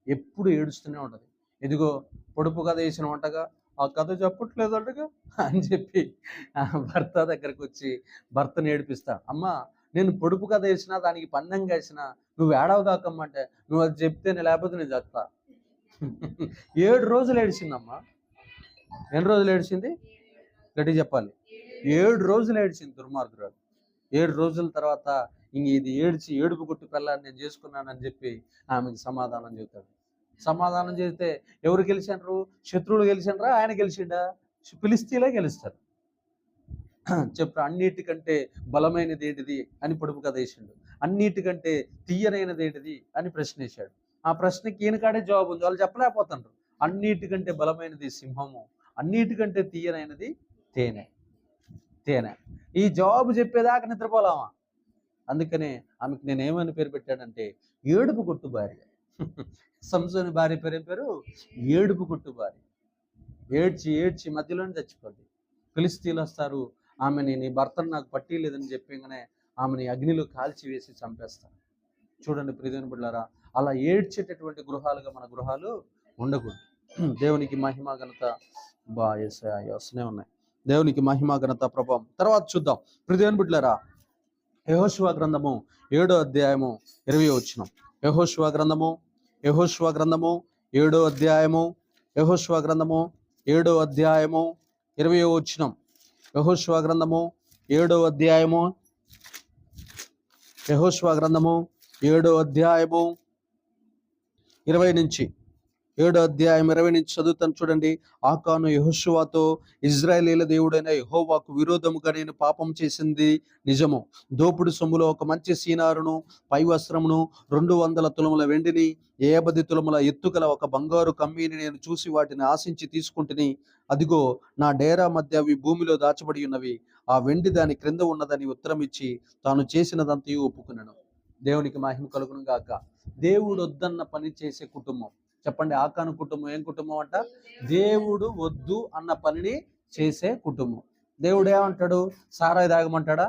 S1: ఎప్పుడు ఏడుస్తూనే ఉంటుంది. ఇదిగో పొడుపు కథ వేసిన వంటగా ఆ కథ చెప్పట్లేదు అంటగా అని చెప్పి భర్త దగ్గరకు వచ్చి భర్తను ఏడిపిస్తా. అమ్మ, నేను పొడుపు కథ వేసినా, దానికి పందెంగా వేసినా, నువ్వు ఏడవగాకమ్మంటే నువ్వు అది చెప్తేనే, లేకపోతే నేను చెప్తా. 7 రోజులు ఏడిచిందమ్మా. ఎన్ని రోజులు ఏడిచింది? గట్టి చెప్పాలి. 7 రోజులు ఏడిచింది దుర్మార్గురాలు. 7 రోజుల తర్వాత ఇది ఏడుపు గుట్టు పిల్లని నేను చేసుకున్నానని చెప్పి ఆమెకి సమాధానం చెబుతాడు. సమాధానం చేస్తే ఎవరు గెలిచారు? శత్రువులు గెలిచారా? ఆయన గెలిచిండా? ఫిలిస్తీన్లే గెలుస్తారు. చెప్పు. అన్నిటికంటే బలమైనది ఏంటిది అని పొడుపు కథ వేసిండు. అన్నిటికంటే తీయనైనది ఏంటిది అని ప్రశ్న వేశాడు. ఆ ప్రశ్నకి ఈయనకాడే జవాబు ఉంది, వాళ్ళు చెప్పలేకపోతున్నారు. అన్నిటికంటే బలమైనది సింహము, అన్నిటికంటే తీయనైనది తేనె. ఈ జవాబు చెప్పేదాకా నిద్రపోలామా? అందుకనే ఆమెకు నేను ఏమని పేరు పెట్టానంటే ఏడుపు కొట్టు భార్య. సంసోని భార్య పేరు ఏడుపు కొట్టు భార్య. ఏడ్చి మధ్యలోనే చచ్చిపోద్ది. ఫిలిస్తీన్లు వస్తారు, ఆమెని నీ భర్తను నాకు పట్టీ లేదని చెప్పగానే ఆమెని అగ్నిలో కాల్చి వేసి చంపేస్తారు. చూడండి ప్రియమైన బిడ్డలారా, అలా ఏడ్చేటటువంటి గృహాలుగా మన గృహాలు ఉండకూడదు. దేవునికి మహిమ ఘనత వస్తూనే ఉన్నాయి. దేవునికి మహిమ ఘనత ప్రభావం. తర్వాత చూద్దాం. ప్రియమైన బిడ్డలారా, యెహోషువ గ్రంథము 7వ అధ్యాయము 20వ వచనం. యెహోషువ గ్రంథము 7వ అధ్యాయము 7వ అధ్యాయము 20వ వచనం. యెహోషువ గ్రంథము 7వ అధ్యాయము 20 నుంచి 7 అధ్యాయం 20 నుంచి చదువుతాను చూడండి. ఆకాను యెహోషువతో, ఇజ్రాయేలీల దేవుడైన యెహోవాకు విరోధముగా నేను పాపం చేసింది నిజము. దోపుడు సొమ్ములో ఒక మంచి సీనారును, పై వస్త్రమును, 200 తులముల వెండిని, 50 తులముల ఎత్తుగల ఒక బంగారు కమ్మీని నేను చూసి వాటిని ఆశించి తీసుకుంటుని, అదిగో నా డేరా మధ్య అవి భూమిలో దాచబడి ఉన్నవి. ఆ వెండి దాని క్రింద ఉన్నదని ఉత్తరం ఇచ్చి తాను చేసినదంతయు ఒప్పుకున్నాను. దేవునికి మహిమ కలుగును గాక. దేవుడు వద్దన్న పని చేసే కుటుంబం. చెప్పండి, ఆకాను కుటుంబం ఏం కుటుంబం అంట? దేవుడు వద్దు అన్న పనిని చేసే కుటుంబం. దేవుడు ఏమంటాడు? సారాయి తాగమంటాడా?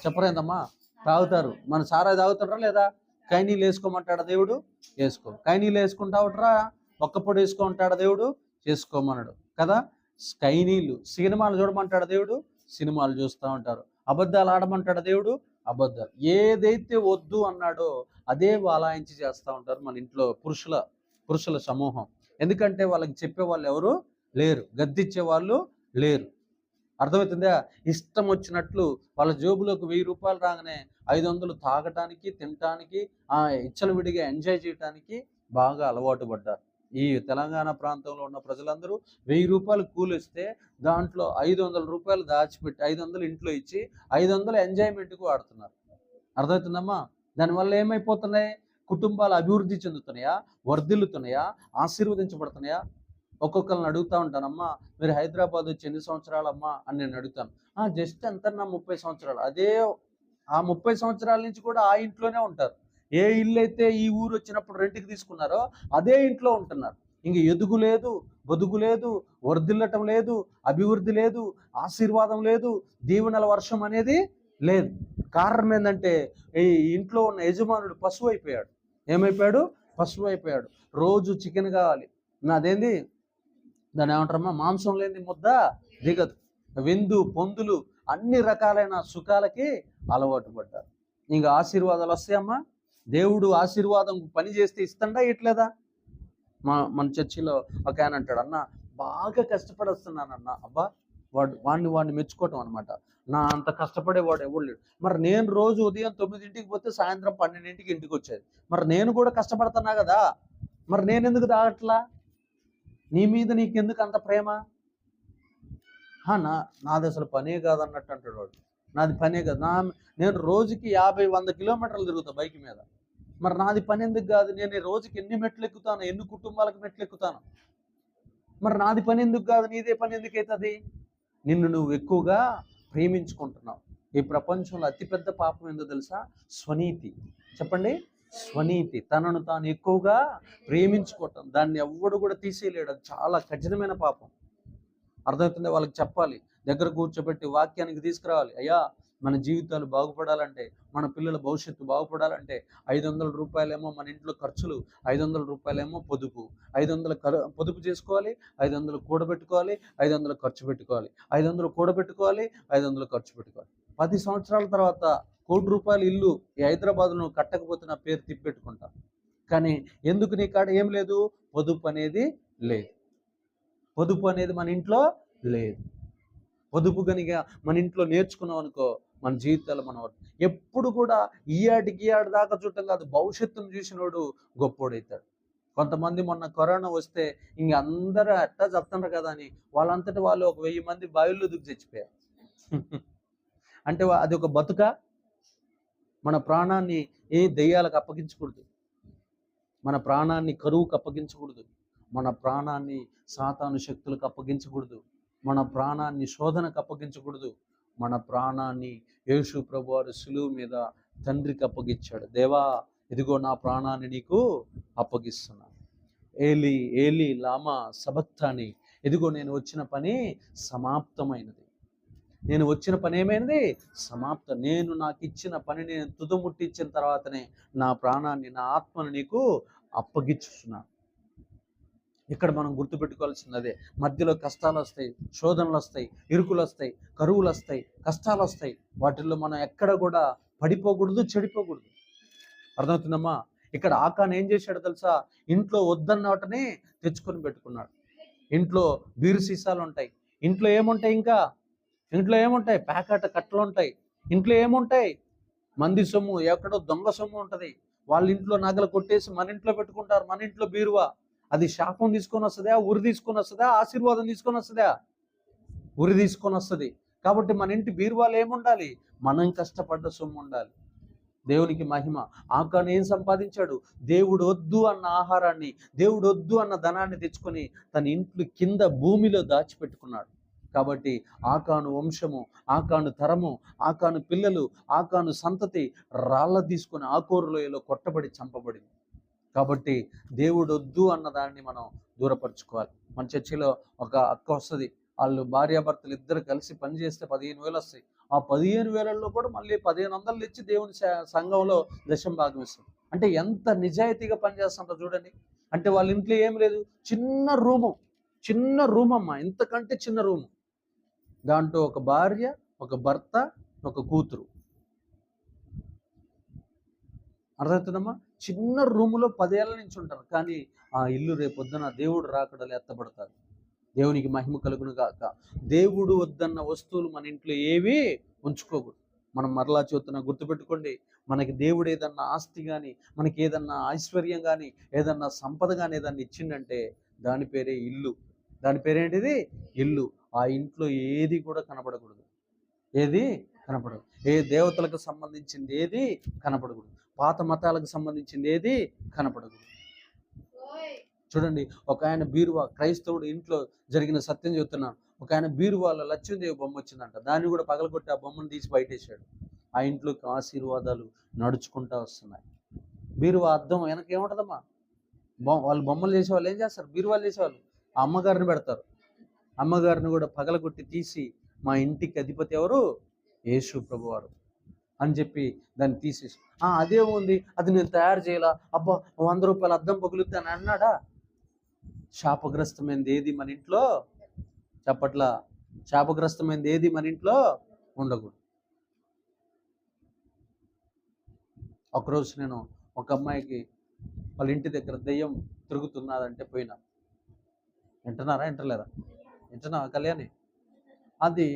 S1: చెప్పరేందమ్మా, తాగుతారు. మన సారాయి తాగుతారా లేదా? కైనీళ్ళు వేసుకోమంటాడా దేవుడు? వేసుకో. కైనీళ్ళు వేసుకుంటావుట్రా, ఒక్కపొడి వేసుకోమంటాడా దేవుడు? చేసుకోమన్నాడు కదా. కైనీళ్ళు. సినిమాలు చూడమంటాడా దేవుడు? సినిమాలు చూస్తూ ఉంటారు. అబద్ధాలు ఆడమంటాడా దేవుడు? అబద్ధాలు. ఏదైతే వద్దు అన్నాడో అదే వాలాయించి చేస్తూ ఉంటారు మన ఇంట్లో పురుషుల సమూహం. ఎందుకంటే వాళ్ళకి చెప్పే వాళ్ళు ఎవరు లేరు, గద్దిచ్చే వాళ్ళు లేరు. అర్థమవుతుందా? ఇష్టం వచ్చినట్లు వాళ్ళ జోబులోకి 1000 రూపాయలు రాగానే 500 తాగటానికి, తినటానికి, విడిగా ఎంజాయ్ చేయటానికి బాగా అలవాటు పడ్డారు. ఈ తెలంగాణ ప్రాంతంలో ఉన్న ప్రజలందరూ 1000 రూపాయలు కూలిస్తే దాంట్లో 500 రూపాయలు దాచిపెట్టి 500 ఇంట్లో ఇచ్చి 500 ఎంజాయ్మెంట్కి వాడుతున్నారు. అర్థమవుతుందమ్మా? దానివల్ల ఏమైపోతున్నాయి? కుటుంబాలు అభివృద్ధి చెందుతున్నాయా, వర్ధిల్లుతున్నాయా, ఆశీర్వదించబడుతున్నాయా? ఒక్కొక్కరిని అడుగుతూ ఉంటానమ్మా, మీరు హైదరాబాద్ వచ్చి ఎన్ని సంవత్సరాలమ్మా అని నేను అడుగుతాను. జస్ట్ ఎంతన్నా 30 సంవత్సరాలు. అదే ఆ 30 సంవత్సరాల నుంచి కూడా ఆ ఇంట్లోనే ఉంటారు. ఏ ఇల్లు అయితే ఈ ఊరు వచ్చినప్పుడు రెంట్కి తీసుకున్నారో అదే ఇంట్లో ఉంటున్నారు. ఇంక ఎదుగు లేదు, బొదుగు లేదు, వర్ధిల్లటం లేదు, అభివృద్ధి లేదు, ఆశీర్వాదం లేదు, దీవెనల వర్షం అనేది లేదు. కారణం ఏంటంటే ఈ ఇంట్లో ఉన్న యజమానుడు పశువు అయిపోయాడు. ఏమైపోయాడు? పశువు అయిపోయాడు. రోజు చికెన్ కావాలి. నాదేంది దాన్ని ఏమంటారమ్మా, మాంసం లేని ముద్ద దిగదు. విందు పొందులు అన్ని రకాలైన సుఖాలకి అలవాటు పడ్డారు. ఇంకా ఆశీర్వాదాలు వస్తాయమ్మా. దేవుడు ఆశీర్వాదం పని చేస్తే ఇస్తుండా ఇట్లేదా? మన చర్చిలో ఒక ఆయన అంటాడు, అన్న బాగా కష్టపడొస్తున్నానన్న. అబ్బా, వాడిని మెచ్చుకోవటం అనమాట. నా అంత కష్టపడేవాడు ఎవడు లేడు. మరి నేను రోజు ఉదయం 9ంటికి పోతే సాయంత్రం 12ంటికి ఇంటికి వచ్చేది. మరి నేను కూడా కష్టపడుతున్నా కదా, మరి నేను ఎందుకు తాగట్లా? నీ మీద నీకెందుకు అంత ప్రేమ? నాది అసలు పనే కాదన్నట్టు అంటాడు వాడు. నాది పనే కాదు. నేను రోజుకి 50-100 కిలోమీటర్లు తిరుగుతా బైక్ మీద. మరి నాది పని ఎందుకు కాదు? నేను రోజుకి ఎన్ని మెట్లు ఎక్కుతాను, ఎన్ని కుటుంబాలకు మెట్లు ఎక్కుతాను. మరి నాది పని ఎందుకు కాదు? నీదే పని ఎందుకు అవుతుంది? నిన్ను నువ్వు ఎక్కువగా ప్రేమించుకుంటున్నావు. ఈ ప్రపంచంలో అతిపెద్ద పాపం ఏందో తెలుసా? స్వనీతి. చెప్పండి, స్వనీతి. తనను తాను ఎక్కువగా ప్రేమించుకోవటం. దాన్ని ఎవ్వడు కూడా తీసేయలేడు. అది చాలా కఠినమైన పాపం. అర్థమవుతుంది? వాళ్ళకి చెప్పాలి, దగ్గర కూర్చోబెట్టి వాక్యానికి తీసుకురావాలి. అయ్యా, మన జీవితాలు బాగుపడాలంటే, మన పిల్లల భవిష్యత్తు బాగుపడాలంటే 500 రూపాయలేమో మన ఇంట్లో ఖర్చులు, 500 రూపాయలేమో పొదుపు. 500 పొదుపు చేసుకోవాలి, 500 కూడబెట్టుకోవాలి, 500 ఖర్చు పెట్టుకోవాలి, 500 కూడబెట్టుకోవాలి, 500 ఖర్చు పెట్టుకోవాలి. 10 సంవత్సరాల తర్వాత 1 కోటి రూపాయల ఇల్లు ఈ హైదరాబాద్లో కట్టకపోతే నా పేరు తిప్పెట్టుకుంటా. కానీ ఎందుకు నీ కాడ ఏం లేదు? పొదుపు అనేది లేదు. పొదుపు అనేది మన ఇంట్లో లేదు. పొదుపు కనుక మన ఇంట్లో నేర్చుకున్నాం అనుకో, మన జీవితాలు మనం ఎప్పుడు కూడా ఈ ఏడు దాకా చూడటం కాదు, భవిష్యత్తును చూసినోడు గొప్పోడవుతాడు. కొంతమంది మొన్న కరోనా వస్తే ఇంక అందరూ ఎట్టా చెప్తున్నారు కదా అని వాళ్ళంతటి వాళ్ళు ఒక 1000 మంది బావిల్లో దిగి చచ్చిపోయారు. అంటే అది ఒక బతుక. మన ప్రాణాన్ని దెయ్యాలకు అప్పగించకూడదు, మన ప్రాణాన్ని కరువుకు అప్పగించకూడదు, మన ప్రాణాన్ని సాతాను శక్తులకు అప్పగించకూడదు, మన ప్రాణాన్ని శోధనకు అప్పగించకూడదు. మన ప్రాణాన్ని యేసు ప్రభువారు సిలువ మీద తండ్రికి అప్పగించాడు. దేవా, ఇదిగో నా ప్రాణాన్ని నీకు అప్పగిస్తున్నాను. ఏలి ఏలి లామా సబక్తాని. ఇదిగో నేను వచ్చిన పని సమాప్తమైనది. నేను వచ్చిన పని ఏమైంది? సమాప్తం. నేను నాకు ఇచ్చిన పని నేను తుదముట్టించిన తర్వాతనే నా ప్రాణాన్ని, నా ఆత్మను నీకు అప్పగించుతున్నాను. ఇక్కడ మనం గుర్తుపెట్టుకోవాల్సింది అదే. మధ్యలో కష్టాలు వస్తాయి, శోధనలు వస్తాయి, ఇరుకులు వస్తాయి, కరువులు వస్తాయి, కష్టాలు వస్తాయి. వాటిల్లో మనం ఎక్కడ కూడా పడిపోకూడదు, చెడిపోకూడదు. అర్థమవుతుందమ్మా? ఇక్కడ ఆకాన్ ఏం చేశాడు తెలుసా? ఇంట్లో వద్దన్న వాటిని తెచ్చుకొని పెట్టుకున్నాడు. ఇంట్లో బీరు సీసాలు ఉంటాయి. ఇంట్లో ఏముంటాయి? ఇంకా ఇంట్లో ఏముంటాయి? ప్యాకెట్ కట్టలు ఉంటాయి. ఇంట్లో ఏముంటాయి? మంది సొమ్ము, ఎక్కడో దొంగ సొమ్ము ఉంటుంది. వాళ్ళ ఇంట్లో నగలు కొట్టేసి మన ఇంట్లో పెట్టుకుంటారు. మన ఇంట్లో బీరువా. అది శాపం తీసుకొని వస్తుందా, ఉరి తీసుకొని వస్తుందా, ఆశీర్వాదం తీసుకొని వస్తుందా? ఉరి తీసుకొని వస్తుంది. కాబట్టి మన ఇంటి బీరువాలో ఏముండాలి? మనం కష్టపడ్డ సొమ్ము ఉండాలి. దేవునికి మహిమ. ఆకాను ఏం సంపాదించాడు? దేవుడు వద్దు అన్న ఆహారాన్ని, దేవుడు వద్దు అన్న ధనాన్ని తెచ్చుకొని తన ఇంట్లో కింద భూమిలో దాచిపెట్టుకున్నాడు. కాబట్టి ఆకాను వంశము, ఆకాను తరము, ఆకాను పిల్లలు, ఆకాను సంతతి రాళ్ళ తీసుకొని ఆకోరు లోయలో కొట్టబడి చంపబడింది. కాబట్టి దేవుడు వద్దు అన్న దాన్ని మనం దూరపరుచుకోవాలి. మన చర్చిలో ఒక అక్క వస్తుంది, వాళ్ళు భార్యాభర్తలు ఇద్దరు కలిసి పనిచేస్తే 15,000 వస్తాయి. ఆ 15,000లో కూడా మళ్ళీ 1,500 తెచ్చి దేవుని సంఘంలో దశం భాగం ఇస్తారు. అంటే ఎంత నిజాయితీగా పనిచేస్తుంటారో చూడండి. అంటే వాళ్ళ ఇంట్లో ఏం లేదు, చిన్న రూమ్ అమ్మ, ఇంతకంటే చిన్న రూము. దాంట్లో ఒక భార్య, ఒక భర్త, ఒక కూతురు. అర్థమవుతుందమ్మా? చిన్న రూములో 10 ఏళ్ళ నుంచి ఉంటారు. కానీ ఆ ఇల్లు రేపొద్దున దేవుడు రాకడలు ఎత్తబడతారు. దేవునికి మహిమ కలుగును గాక. దేవుడు వద్దన్న వస్తువులు మన ఇంట్లో ఏవి ఉంచుకోకూడదు. మనం మరలా చెబుతున్నా, గుర్తుపెట్టుకోండి, మనకి దేవుడు ఏదన్నా ఆస్తి కానీ, మనకి ఏదన్నా ఐశ్వర్యం కానీ, ఏదన్నా సంపద కానీ ఏదన్నా ఇచ్చిందంటే దాని పేరే ఇల్లు. దాని పేరేంటిది? ఇల్లు. ఆ ఇంట్లో ఏది కూడా కనపడకూడదు. ఏది కనపడదు. ఏ దేవతలకు సంబంధించింది ఏది కనపడకూడదు. పాత మతాలకు సంబంధించింది ఏది కనపడకూడదు. చూడండి, ఒక ఆయన బీరువా, క్రైస్తవుడు ఇంట్లో జరిగిన సత్యం చెబుతున్నాను. ఒక ఆయన బీరువాలో లక్ష్మీదేవి బొమ్మ వచ్చిందంట. దాన్ని కూడా పగలగొట్టి ఆ బొమ్మను తీసి బయటేశాడు. ఆ ఇంట్లోకి ఆశీర్వాదాలు నడుచుకుంటూ వస్తున్నాయి. బీరువా అద్దం వెనక ఏముంటుందమ్మా? వాళ్ళు బొమ్మలు చేసేవాళ్ళు ఏం చేస్తారు? బీరువాలు చేసేవాళ్ళు ఆ అమ్మగారిని పెడతారు. అమ్మగారిని కూడా పగలగొట్టి తీసి, మా ఇంటికి అధిపతి ఎవరు? యేసు ప్రభువారు అని చెప్పి దాన్ని తీసేసి, అదే ఉంది, అది నేను తయారు చేయాలా, అబ్బా 100 రూపాయల అద్దం పగులుద్ది అని అన్నాడా? శాపగ్రస్తమైనది ఏది మన ఇంట్లో? చెప్పట్లా. శాపగ్రస్తమైనది ఏది మన ఇంట్లో ఉండకూడదు. ఒకరోజు నేను ఒక అమ్మాయికి వాళ్ళ ఇంటి దగ్గర దెయ్యం తిరుగుతున్నదంటే పోయినా. వింటున్నారా? వింటలేదా? వింటున్నా కళ్యాణి? అది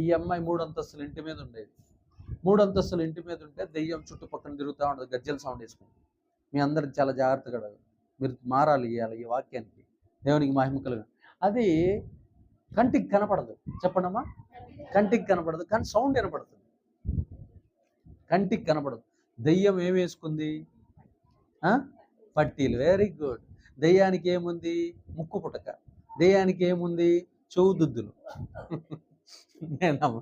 S1: ఈ అమ్మాయి 3 అంతస్తుల ఇంటి మీద ఉండేది. 3 అంతస్తుల ఇంటి మీద ఉంటే దెయ్యం చుట్టుపక్కల తిరుగుతూ ఉండదు, గజ్జల సౌండ్ వేసుకుని. మీ అందరికి చాలా జాగ్రత్తగా మీరు మారాలి ఇవాళ ఈ వాక్యానికి. దేవునికి మహిమ కలుగు. అది కంటికి కనపడదు. చెప్పండమ్మా. కంటికి కనపడదు, కానీ సౌండ్ వినపడుతుంది. కంటికి కనపడదు. దెయ్యం ఏం వేసుకుంది? పట్టీలు. Very good. దెయ్యానికి ఏముంది? ముక్కు పుటక. దెయ్యానికి ఏముంది? చెవు దుద్దులు. నేనమ్మా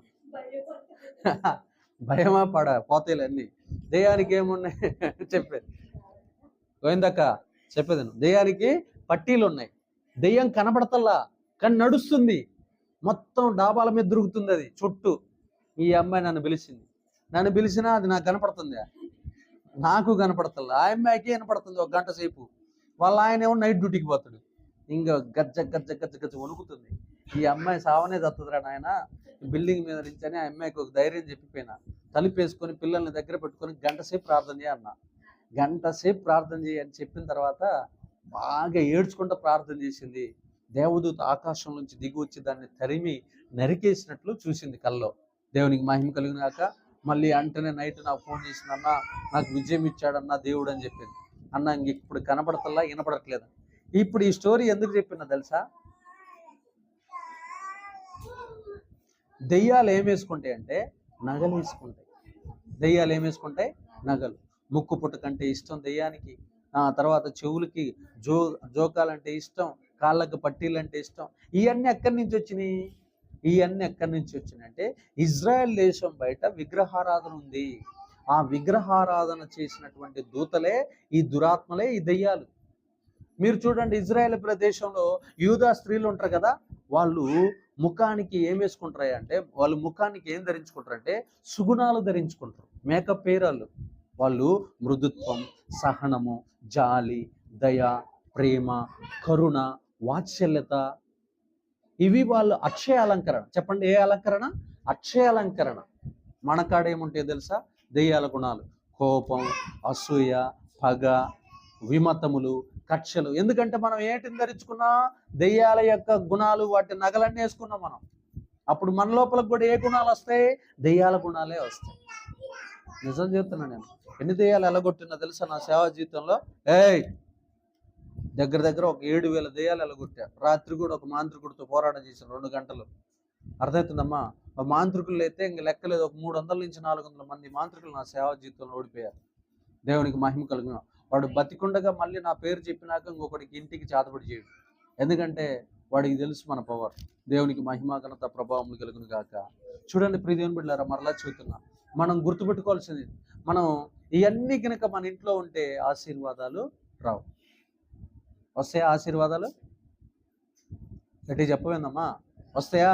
S1: భయమా పోతేలు అన్నీ. దెయ్యానికి ఏమున్నాయి చెప్పేది గోవిందక్క, చెప్పేది. దెయ్యానికి పట్టీలు ఉన్నాయి. దెయ్యం కనపడతల్లా, కానీ నడుస్తుంది. మొత్తం డాబాల మీద దొరుకుతుంది అది చుట్టూ. ఈ అమ్మాయి నన్ను పిలిచినా అది నాకు కనపడుతుంది. నాకు కనపడతల్లా, ఆ అమ్మాయికి కనపడుతుంది. 1 గంట సేపు. వాళ్ళ ఆయన ఏమో నైట్ డ్యూటీకి పోతాడు. ఇంకా గజ్జ గజ్జ గజ్జ గజ్జ వణుకుతుంది. ఈ అమ్మాయి సావనే తత్తుదరా నాయన బిల్డింగ్ మీద నుంచి అని ఆ అమ్మాయికి ఒక ధైర్యం చెప్పిపోయినా. తలుపేసుకొని పిల్లల్ని దగ్గర పెట్టుకొని 1 గంట సేపు ప్రార్థన చేయన్నా. 1 గంట సేపు ప్రార్థన చేయని చెప్పిన తర్వాత బాగా ఏడ్చుకుంటూ ప్రార్థన చేసింది. దేవదూత ఆకాశం నుంచి దిగి వచ్చి దాన్ని తరిమి నరికేసినట్లు చూసింది కల్లో. దేవునికి మహిమ కలిగిన కాక. మళ్ళీ అంటనే నైట్ నాకు ఫోన్ చేసింది, అన్న నాకు విజయం ఇచ్చాడన్నా దేవుడు అని చెప్పింది. అన్న ఇంక ఇప్పుడు కనపడతల్లా, వినపడట్లేదు. ఇప్పుడు ఈ స్టోరీ ఎందుకు చెప్పినా తెలుసా? దెయ్యాలు ఏం వేసుకుంటాయి అంటే నగలు వేసుకుంటాయి. దెయ్యాలు ఏం వేసుకుంటాయి? నగలు. ముక్కు పుట్టకంటే ఇష్టం దెయ్యానికి. తర్వాత చెవులకి జోకాలంటే ఇష్టం, కాళ్ళకు పట్టీలు అంటే ఇష్టం. ఇవన్నీ ఎక్కడి నుంచి వచ్చినాయి? అంటే ఇజ్రాయెల్ దేశం బయట విగ్రహారాధన ఉంది. ఆ విగ్రహారాధన చేసినటువంటి దూతలే ఈ దురాత్మలే ఈ దెయ్యాలు. మీరు చూడండి, ఇజ్రాయెల్ ప్రదేశంలో యూదా స్త్రీలు ఉంటారు కదా, వాళ్ళు ముఖానికి ఏం వేసుకుంటారు అంటే, వాళ్ళు ముఖానికి ఏం ధరించుకుంటారంటే సుగుణాలు ధరించుకుంటారు. మేకప్ పేరాళ్ళు. వాళ్ళు మృదుత్వం, సహనము, జాలి, దయ, ప్రేమ, కరుణ, వాత్సల్యత, ఇవి వాళ్ళు అక్షయ అలంకరణ. చెప్పండి, ఏ అలంకరణ? అక్షయ అలంకరణ. మన కాడ ఏముంటాయో తెలుసా? దెయ్యాల గుణాలు. కోపం, అసూయ, పగ, విమతములు, కక్షలు. ఎందుకంటే మనం ఏంటిని ధరించుకున్నా? దెయ్యాల యొక్క గుణాలు, వాటి నగలన్నీ వేసుకున్నాం మనం. అప్పుడు మన లోపలకు కూడా ఏ గుణాలు వస్తాయి? దెయ్యాల గుణాలే వస్తాయి. నిజం చెప్తున్నా నేను. ఎన్ని దెయ్యాలు ఎలగొట్టినా తెలుసా నా సేవా జీవితంలో? దగ్గర దగ్గర ఒక 7,000 దెయ్యాలు ఎలగొట్టారు. రాత్రి కూడా ఒక మాంత్రికుడితో పోరాటం చేశారు 2 గంటలు. అర్థమవుతుందమ్మా? మాంత్రికులు అయితే ఇంక లెక్కలేదు, ఒక 300 నుంచి 400 మంది మాంత్రికులు నా సేవా జీవితంలో ఓడిపోయారు. దేవునికి మహిమ కలుగును. వాడు బతికుండగా మళ్ళీ నా పేరు చెప్పినాక ఇంకొకటికి ఇంటికి చేతబడి చేయడు. ఎందుకంటే వాడికి తెలుసు మన పవర్. దేవునికి మహిమ ఘనత ప్రభావం కలుగును గాక. చూడండి ప్రియ దేవుని బిడ్డలారా, మరలా చెబుతున్నా, మనం గుర్తుపెట్టుకోవాల్సింది, మనం ఇవన్నీ కనుక మన ఇంట్లో ఉంటే ఆశీర్వాదాలు రావు. వస్తాయా ఆశీర్వాదాలు? గట్టి చెప్పవేందమ్మా, వస్తాయా?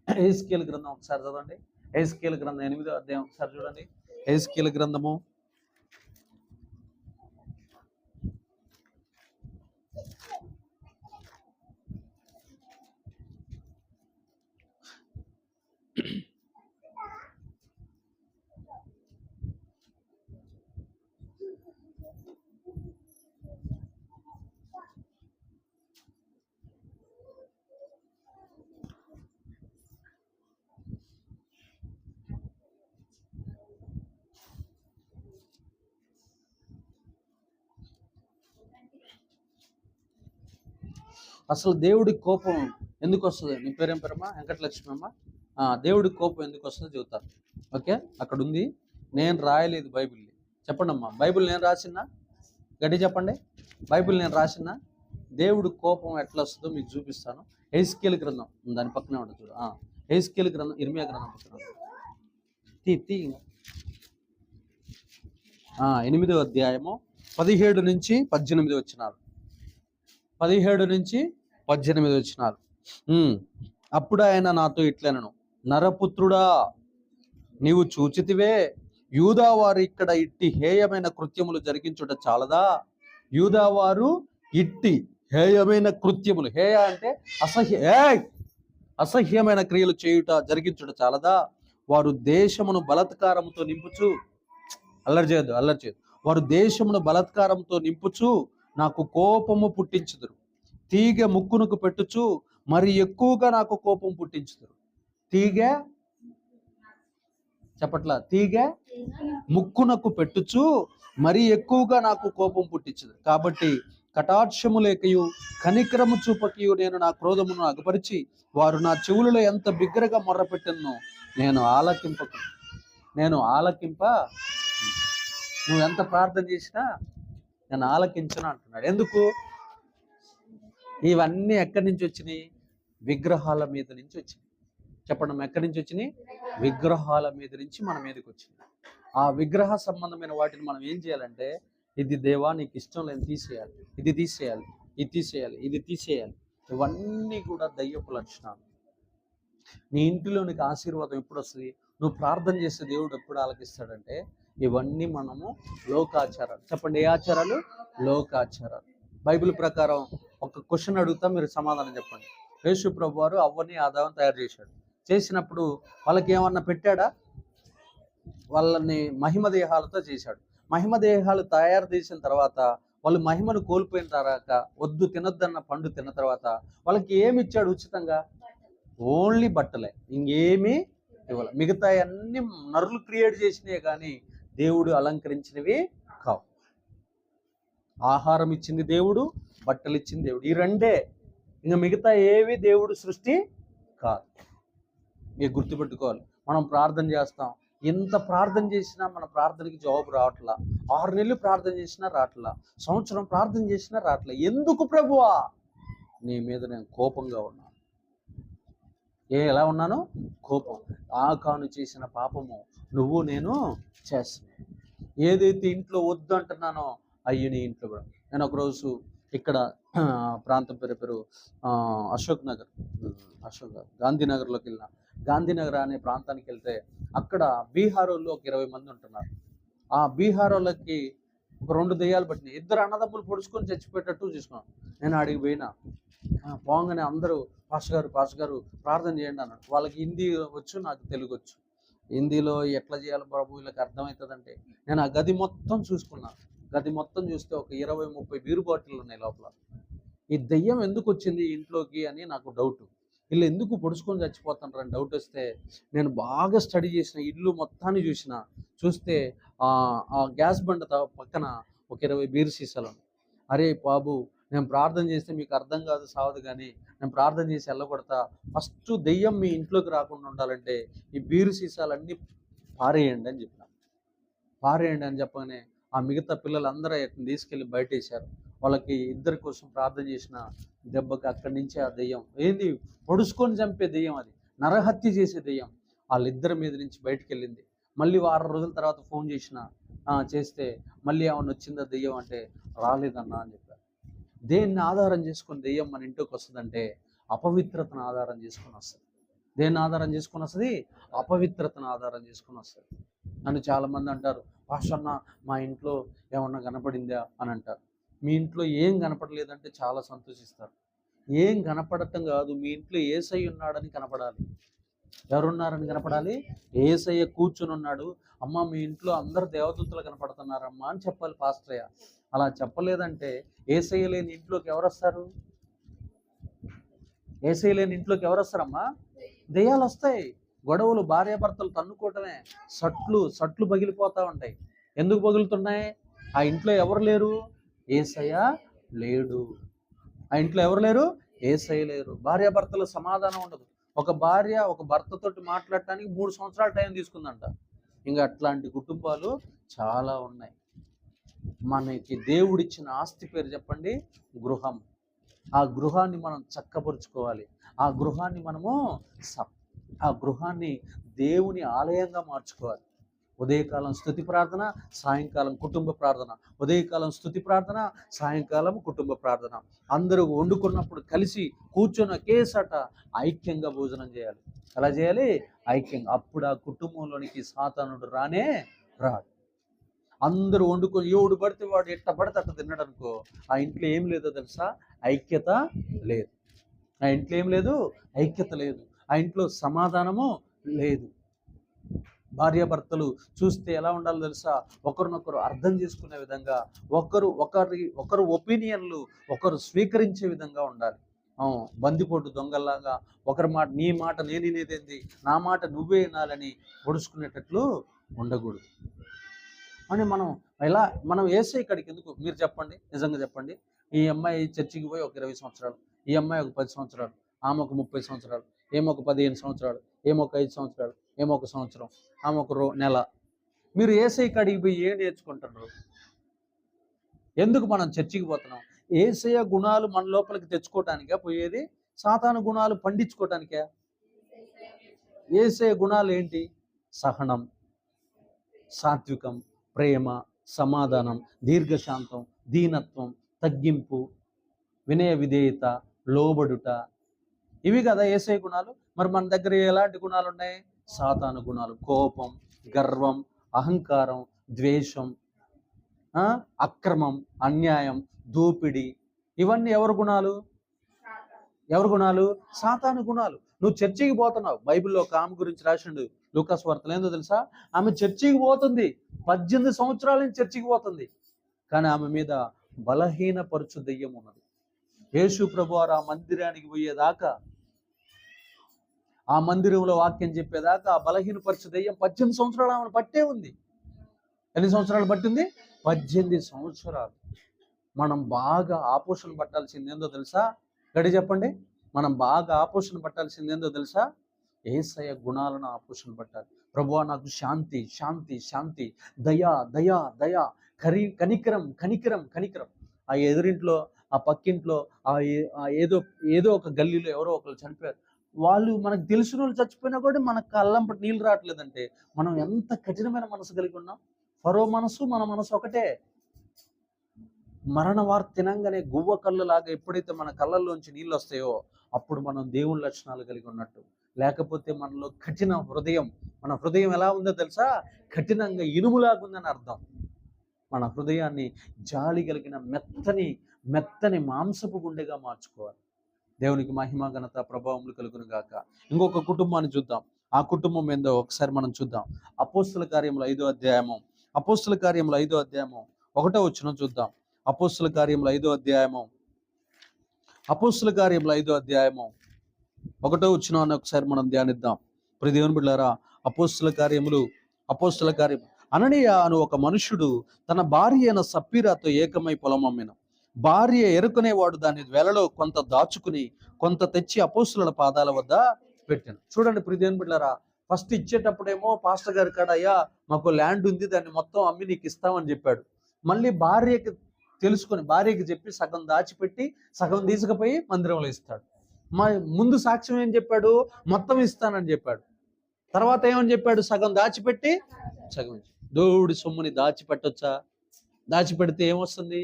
S1: ఎహెజ్కేలు గ్రంథం ఒకసారి చదవండి. ఎహెజ్కేలు గ్రంథం 8వ అధ్యాయం ఒకసారి చూడండి. ఎహెజ్కేలు గ్రంథము అసలు దేవుడి కోపం ఎందుకు వస్తుంది? నీ పేరేం పేరమ్మా? వెంకటలక్ష్మి అమ్మ. దేవుడి కోపం ఎందుకు వస్తుందో చెబుతాను. ఓకే, అక్కడ ఉంది. నేను రాయలేదు బైబిల్ని. చెప్పండి అమ్మా, బైబిల్ నేను రాసినా? గట్టి చెప్పండి. బైబిల్ నేను రాసినా? దేవుడి కోపం ఎట్లా వస్తుందో మీకు చూపిస్తాను. ఎహెజ్కేలు గ్రంథం దాని పక్కనే ఉంటుంది చూడు. ఎహెజ్కేలు గ్రంథం, ఇర్మియా గ్రంథం పక్కన 8వ అధ్యాయము 17 నుంచి 18 వచనాలు. 17 నుంచి 18 వచనాలు. అప్పుడు ఆయన నాతో ఇట్లనెను, నరపుత్రుడా, నీవు చూచితివే, యూదావారు ఇక్కడ ఇట్టి హేయమైన కృత్యములు జరిగించుట చాలదా? యూదావారు ఇట్టి హేయమైన కృత్యములు, హేయ అంటే అసహ్యమైన క్రియలు చేయుట జరిగించుట చాలదా? వారు దేశమును బలాత్కారముతో నింపుచు, అల్లరి చేయదు, వారు దేశమును బలాత్కారంతో నింపుచు నాకు కోపము పుట్టించుదురు. తీగ ముక్కునకు పెట్టుచు మరి ఎక్కువగా నాకు కోపం పుట్టించుదురు. తీగ చెప్పట్లా, తీగ ముక్కునకు పెట్టుచు మరి ఎక్కువగా నాకు కోపం పుట్టించుదురు. కాబట్టి కటాక్షము లేకయు కనికరము చూపకయు నేను నా క్రోధమును అగపరిచి వారు నా చెవులలో ఎంత బిగ్గరగా మొర్రపెట్టను నేను ఆలకింప నువ్వు ఎంత ప్రార్థన చేసినా నేను ఆలకించను అంటున్నాడు. ఎందుకు? ఇవన్నీ ఎక్కడి నుంచి వచ్చినాయి? విగ్రహాల మీద నుంచి వచ్చినాయి. చెప్పండి, ఎక్కడి నుంచి వచ్చినాయి? విగ్రహాల మీద నుంచి మన మీదకి వచ్చినాయి. ఆ విగ్రహ సంబంధమైన వాటిని మనం ఏం చేయాలంటే, ఇది దేవా నీకు ఇష్టం లేని తీసేయాలి, ఇది తీసేయాలి, ఇది తీసేయాలి, ఇది తీసేయాలి. ఇవన్నీ కూడా దయ్యపు లక్షణాలు. నీ ఇంటిలో నీకు ఆశీర్వాదం ఎప్పుడు వస్తుంది? నువ్వు ప్రార్థన చేస్తే దేవుడు ఎప్పుడు ఆలకిస్తాడంటే, ఇవన్నీ మనము లోకాచారాలు. చెప్పండి, ఏ ఆచారాలు? లోకాచారాలు. బైబిల్ ప్రకారం ఒక క్వశ్చన్ అడుగుతా, మీరు సమాధానం చెప్పండి. యేసు ప్రభు వారు అవ్వని ఆదాముని తయారు చేశాడు. చేసినప్పుడు వాళ్ళకి ఏమన్నా పెట్టాడా? వాళ్ళని మహిమ దేహాలతో చేశాడు. మహిమ దేహాలు తయారు చేసిన తర్వాత వాళ్ళు మహిమను కోల్పోయిన తర్వాత, వద్దు తినొద్దన్న పండు తిన్న తర్వాత వాళ్ళకి ఏమి ఇచ్చాడు ఉచితంగా? ఓన్లీ బట్టలే, ఇంకేమీ ఇవ్వాలి. మిగతా అన్ని నరులు క్రియేట్ చేసినవి కానీ దేవుడు అలంకరించినవి కావు. ఆహారం ఇచ్చింది దేవుడు, బట్టలు ఇచ్చింది దేవుడు, ఈ రెండే. ఇంకా మిగతా ఏవి దేవుడు సృష్టి కాదు. మీరు గుర్తుపెట్టుకోవాలి. మనం ప్రార్థన చేస్తాం, ఎంత ప్రార్థన చేసినా మన ప్రార్థనకి జవాబు రావట్లా. 6 నెలలు ప్రార్థన చేసినా రావట్లా, సంవత్సరం ప్రార్థన చేసినా రావట్లా. ఎందుకు ప్రభువా? నీ మీద నేను కోపంగా ఉన్నాను. ఎలా ఉన్నాను? కోపం. ఆకాను చేసిన పాపము నువ్వు నేను చేస్తాను. ఏదైతే ఇంట్లో వద్దు అంటున్నానో అయ్యి నీ ఇంట్లో కూడా. నేను ఒకరోజు ఇక్కడ ప్రాంతం పేరు అశోక్ నగర్, గాంధీనగర్లోకి వెళ్ళిన. గాంధీనగర్ అనే ప్రాంతానికి వెళ్తే అక్కడ బీహార్ వాళ్ళు ఒక 20 మంది ఉంటున్నారు. ఆ బీహార్ వాళ్ళకి ఒక 2 దెయ్యాలు పట్టినాయి. 2 అన్నదమ్ములు పొడుచుకొని చచ్చిపోయేటట్టు చూసుకున్నాను. నేను అడిగి పోయినా, పోగానే అందరూ పాస్టర్ గారు ప్రార్థన చేయండి అన్నాడు. వాళ్ళకి హిందీ వచ్చు, నాకు తెలుగు వచ్చు. హిందీలో ఎట్లా చేయాలి బాబు వీళ్ళకి అర్థమవుతుందంటే, నేను ఆ గది మొత్తం చూసుకున్నాను. గది మొత్తం చూస్తే ఒక 20-30 బీరు బాటిల్ ఉన్నాయి లోపల. ఈ దెయ్యం ఎందుకు వచ్చింది ఇంట్లోకి అని నాకు డౌట్. వీళ్ళు ఎందుకు పొడుచుకొని చచ్చిపోతుంటారు అని డౌట్ వస్తే, నేను బాగా స్టడీ చేసిన, ఇల్లు మొత్తాన్ని చూస్తే ఆ గ్యాస్ బండ పక్కన ఒక 20 బీరు సీసాలు ఉన్నాయి. అరే బాబు, నేను ప్రార్థన చేస్తే మీకు అర్థం కాదు సావదు, కానీ నేను ప్రార్థన చేసి వెళ్ళగొడతా. ఫస్ట్ దెయ్యం మీ ఇంట్లోకి రాకుండా ఉండాలంటే ఈ బీరు సీసాలన్నీ పారేయండి అని చెప్పాను. పారేయండి అని చెప్పగానే ఆ మిగతా పిల్లలందరూ అతను తీసుకెళ్ళి బయటేశారు. వాళ్ళకి ఇద్దరి కోసం ప్రార్థన చేసిన దెబ్బకి అక్కడి నుంచి ఆ దెయ్యం ఏంది, పొడుచుకొని చంపే దెయ్యం, అది నరహత్య చేసే దెయ్యం వాళ్ళిద్దరి మీద నుంచి బయటికి వెళ్ళింది. మళ్ళీ వారం రోజుల తర్వాత ఫోన్ చేస్తే మళ్ళీ ఏమన్నా వచ్చిందా దెయ్యం అంటే రాలేదన్నా అని చెప్పారు. దేన్ని ఆధారం చేసుకుని దెయ్యం మన ఇంట్లోకి వస్తుందంటే అపవిత్రతను ఆధారం చేసుకుని వస్తుంది. దేన్ని ఆధారం చేసుకుని వస్తుంది? అపవిత్రతను ఆధారం చేసుకుని వస్తుంది. నన్ను చాలామంది అంటారు, పాస్టర్ అన్న మా ఇంట్లో ఏమన్నా కనపడిందా అని అంటారు. మీ ఇంట్లో ఏం కనపడలేదంటే చాలా సంతోషిస్తారు. ఏం కనపడటం కాదు, మీ ఇంట్లో యేసయ్య ఉన్నాడని కనపడాలి. ఎవరున్నారని కనపడాలి? యేసయ్య కూర్చుని ఉన్నాడు. అమ్మ మీ ఇంట్లో అందరు దేవదూతలు కనపడుతున్నారమ్మా అని చెప్పాలి పాస్టరయ్య. అలా చెప్పలేదంటే యేసయ్య లేని ఇంట్లోకి ఎవరు వస్తారు? యేసయ్య లేని ఇంట్లోకి ఎవరు వస్తారమ్మా? దెయ్యాలు వస్తాయి. గొడవలు, భార్యాభర్తలు తన్నుకోవటమే, సట్లు పగిలిపోతూ ఉంటాయి. ఎందుకు పగులుతున్నాయి? ఆ ఇంట్లో ఎవరు లేరు? యేసయ్య లేడు. ఆ ఇంట్లో ఎవరు లేరు? యేసయ్య లేరు. భార్యాభర్తలు సమాధానం ఉండదు. ఒక భార్య ఒక భర్తతోటి మాట్లాడటానికి 3 సంవత్సరాల టైం తీసుకుందంట. ఇంకా అట్లాంటి కుటుంబాలు చాలా ఉన్నాయి. మనకి దేవుడిచ్చిన ఆస్తి పేరు చెప్పండి, గృహం. ఆ గృహాన్ని మనం చక్కపరుచుకోవాలి. ఆ గృహాన్ని దేవుని ఆలయంగా మార్చుకోవాలి. ఉదయకాలం స్తుతి ప్రార్థన, సాయంకాలం కుటుంబ ప్రార్థన. ఉదయకాలం స్తుతి ప్రార్థన, సాయంకాలం కుటుంబ ప్రార్థన. అందరూ వండుకున్నప్పుడు కలిసి కూర్చొని ఒకేసాట ఐక్యంగా భోజనం చేయాలి. ఎలా చేయాలి? ఐక్యంగా. అప్పుడు ఆ కుటుంబంలోనికి సాతానుడు రానే రాడు. అందరూ వండుకొని ఎవడు పడితే వాడు ఎట్ట పడితే అట్ట తిన్నాడు అనుకో, ఆ ఇంట్లో ఏం లేదో తెలుసా? ఐక్యత లేదు. ఆ ఇంట్లో ఏం లేదు? ఐక్యత లేదు. ఆ ఇంట్లో సమాధానము లేదు. భార్యాభర్తలు చూస్తే ఎలా ఉండాలో తెలుసా? ఒకరినొకరు అర్థం చేసుకునే విధంగా, ఒకరు ఒపీనియన్లు ఒకరు స్వీకరించే విధంగా ఉండాలి. బందిపోటు దొంగల్లాగా ఒకరి మాట నీ మాట నేను వినేదేంది, నా మాట నువ్వే వినాలని పొడుచుకునేటట్లు ఉండకూడదు. అని మనం యేసయ్య కాడికి ఎందుకు మీరు చెప్పండి? నిజంగా చెప్పండి. ఈ అమ్మాయి చర్చికి పోయి ఒక 20 సంవత్సరాలు, ఈ అమ్మాయి ఒక 10 సంవత్సరాలు, ఆమె ఒక 30 సంవత్సరాలు, ఏమో ఒక 15 సంవత్సరాలు, ఏమో ఒక 5 సంవత్సరాలు, ఏమో ఒక సంవత్సరం, ఆమె ఒక నెల. మీరు యేసయ్య కాడికి పోయి ఏం నేర్చుకుంటున్నారు? ఎందుకు మనం చర్చికి పోతున్నాం? యేసయ్య గుణాలు మన లోపలికి తెచ్చుకోవటానికా పోయేది? సాతాను గుణాలు పండించుకోవటానికా? యేసయ్య గుణాలు ఏంటి? సహనం, సాత్వికం, ప్రేమ, సమాధానం, దీర్ఘశాంతం, దీనత్వం, తగ్గింపు, వినయ విధేయత, లోబడుట. ఇవి కదా యేసయ్య గుణాలు. మరి మన దగ్గర ఎలాంటి గుణాలు ఉన్నాయి? సాతాను గుణాలు. కోపం, గర్వం, అహంకారం, ద్వేషం, అక్రమం, అన్యాయం, దోపిడి. ఇవన్నీ ఎవరి గుణాలు? సాతాను గుణాలు. నువ్వు చర్చికి పోతున్నావు. బైబిల్లో ఒక ఆమె గురించి రాసిండు లూకాసు వార్తలో. ఏందో తెలుసా? ఆమె చర్చికి పోతుంది, 18 సంవత్సరాల నుంచి చర్చికి పోతుంది, కానీ ఆమె మీద బలహీనపరచు దెయ్యం ఉన్నది. యేసు ప్రభువారు ఆ మందిరానికి పోయేదాకా, ఆ మందిరంలో వాక్యం చెప్పేదాకా ఆ బలహీనపరచు దెయ్యం 18 సంవత్సరాలు ఆమెను పట్టే ఉంది. ఎన్ని సంవత్సరాలు పట్టింది? 18 సంవత్సరాలు. మనం బాగా ఆపోషణ పట్టాల్సింది ఏందో తెలుసా? గడి చెప్పండి. మనం బాగా ఆపోషణ పట్టాల్సింది ఏందో తెలుసా? యేసయ్య గుణాలను ఆపోషణ పట్టాలి. ప్రభువా నాకు శాంతి, శాంతి, శాంతి, దయా, దయా, దయా, కనికరం, కనికరం, కనికరం. ఆ ఎదురింట్లో, ఆ పక్కింట్లో, ఏదో ఒక గల్లీలో ఎవరో ఒకరు చనిపోయారు. వాళ్ళు మనకు తెలిసిన వాళ్ళు చచ్చిపోయినా కూడా మనకు కళ్ళంపటి నీళ్ళు రావట్లేదంటే మనం ఎంత కఠినమైన మనసు కలిగి ఉన్నాం. ఫరో మనసు, మన మనసు ఒకటే. మరణ వార్త తినంగానే గువ్వ కళ్ళు లాగా ఎప్పుడైతే మన కళ్ళల్లోంచి నీళ్ళు వస్తాయో అప్పుడు మనం దేవుని లక్షణాలు కలిగి ఉన్నట్టు. లేకపోతే మనలో కఠిన హృదయం. మన హృదయం ఎలా ఉందో తెలుసా? కఠినంగా ఇనుములాగా ఉందని అర్థం. మన హృదయాన్ని జాలి కలిగిన మెత్తని మాంసపు గుండెగా మార్చుకోవాలి. దేవునికి మహిమ, ఘనత, ప్రభావములు కలుగును గాక. ఇంకొక కుటుంబాన్ని చూద్దాం. ఆ కుటుంబం ఏందో ఒకసారి మనం చూద్దాం. అపోస్తుల కార్యములు 5వ అధ్యాయము, 1వ వచనం చూద్దాం. అపోస్తుల కార్యములు 5వ అధ్యాయము, 1వ వచనాన్ని ఒకసారి మనం ధ్యానిద్దాం. ప్రియ దేవుని బిడ్డలారా, అపోస్తుల కార్యం. అననీయ అను ఒక మనుష్యుడు తన భార్య అయిన సప్పీరాతో ఏకమై పొలం అమ్మెను. భార్య ఎరుకునేవాడు దాని వెలలో కొంత దాచుకుని కొంత తెచ్చి అపోస్తుల పాదాల వద్ద పెట్టాను. చూడండి ప్రియదేవుని బిడ్డలారా, ఫస్ట్ ఇచ్చేటప్పుడేమో పాస్టర్ గారి కాడ, అయ్యా మాకు ల్యాండ్ ఉంది, దాన్ని మొత్తం అమ్మి నీకు ఇస్తామని చెప్పాడు. మళ్ళీ భార్యకి తెలుసుకొని భార్యకి చెప్పి సగం దాచిపెట్టి సగం తీసుకుపోయి మందిరంలో ఇస్తాడు. ముందు సాక్ష్యం ఏం చెప్పాడు? మొత్తం ఇస్తానని చెప్పాడు. తర్వాత ఏమని చెప్పాడు? సగం దాచిపెట్టి సగం. దేవుడి సొమ్ముని దాచిపెట్టొచ్చా? దాచిపెడితే ఏమొస్తుంది?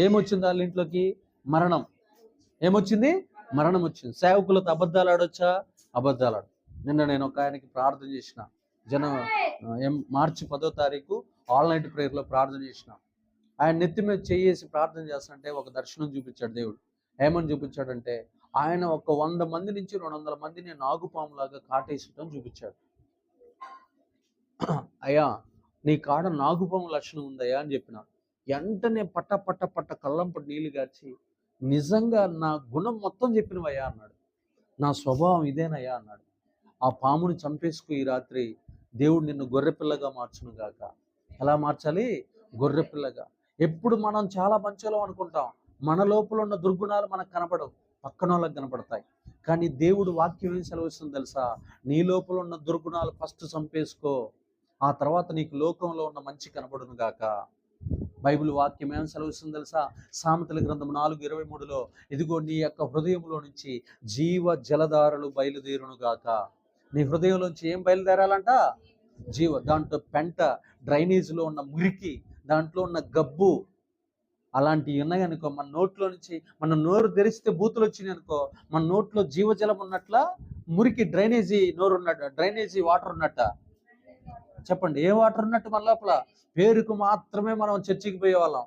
S1: ఏమొచ్చింది వాళ్ళ ఇంట్లోకి? మరణం. ఏమొచ్చింది? మరణం వచ్చింది. సేవకులతో అబద్ధాలు ఆడొచ్చా? అబద్ధాలు ఆడు. నిన్న నేను ఒక ఆయనకి ప్రార్థన చేసిన, మార్చి 10వ తారీఖు ఆల్ నైట్ ప్రేయర్లో ప్రార్థన చేసిన. ఆయన నెత్తి మీద చేసి ప్రార్థన చేస్తుంటే ఒక దర్శనం చూపించాడు దేవుడు. ఏమని చూపించాడంటే, ఆయన ఒక 100 మంది నుంచి 200 మందిని నాగుపాములాగా కాటేసటం చూపించాడు. అయ్యా నీ కాడ నాగుపాము లక్షణం ఉందయ్యా అని చెప్పిన వెంటనే పట్ట పట్ట పట్ట కళ్ళంపటి నీళ్ళు గార్చి, నిజంగా నా గుణం మొత్తం చెప్పినవయ్యా అన్నాడు. నా స్వభావం ఇదేనయ్యా అన్నాడు. ఆ పాముని చంపేసుకు ఈ రాత్రి దేవుడు నిన్ను గొర్రెపిల్లగా మార్చును గాక. ఎలా మార్చాలి? గొర్రెపిల్లగా. ఎప్పుడు మనం చాలా మంచోళం అనుకుంటాం, మన లోపల ఉన్న దుర్గుణాలు మనకు కనపడవు, పక్కన వాళ్ళకి కనపడతాయి. కానీ దేవుడు వాక్యం ఏం సెలవిస్తుంది తెలుసా? నీ లోపల ఉన్న దుర్గుణాలు ఫస్ట్ చంపేసుకో, ఆ తర్వాత నీకు లోకంలో ఉన్న మంచి కనపడును గాక. బైబిల్ వాక్యం ఏం సెలవిస్తుంది తెలుసా? సామెతల గ్రంథం 4:23లో, ఇదిగో నీ యొక్క హృదయంలో నుంచి జీవ జలధారలు బయలుదేరును గాక. నీ హృదయంలోంచి ఏం బయలుదేరాలంట? జీవ. దాంట్లో పెంట, డ్రైనేజ్లో ఉన్న మురికి, దాంట్లో ఉన్న గబ్బు, అలాంటివి ఉన్నాయనుకో, మన నోట్లో నుంచి, మన నోరు తెరిస్తే బూతులు వచ్చినాయి అనుకో, మన నోట్లో జీవజలం ఉన్నట్ల మురికి డ్రైనేజీ నోరు ఉన్నట్ట, డ్రైనేజీ వాటర్ ఉన్నట్ట. చెప్పండి, ఏ వాటర్ ఉన్నట్టు? మన లోపల పేరుకు మాత్రమే మనం చర్చికి పోయేవాళ్ళం.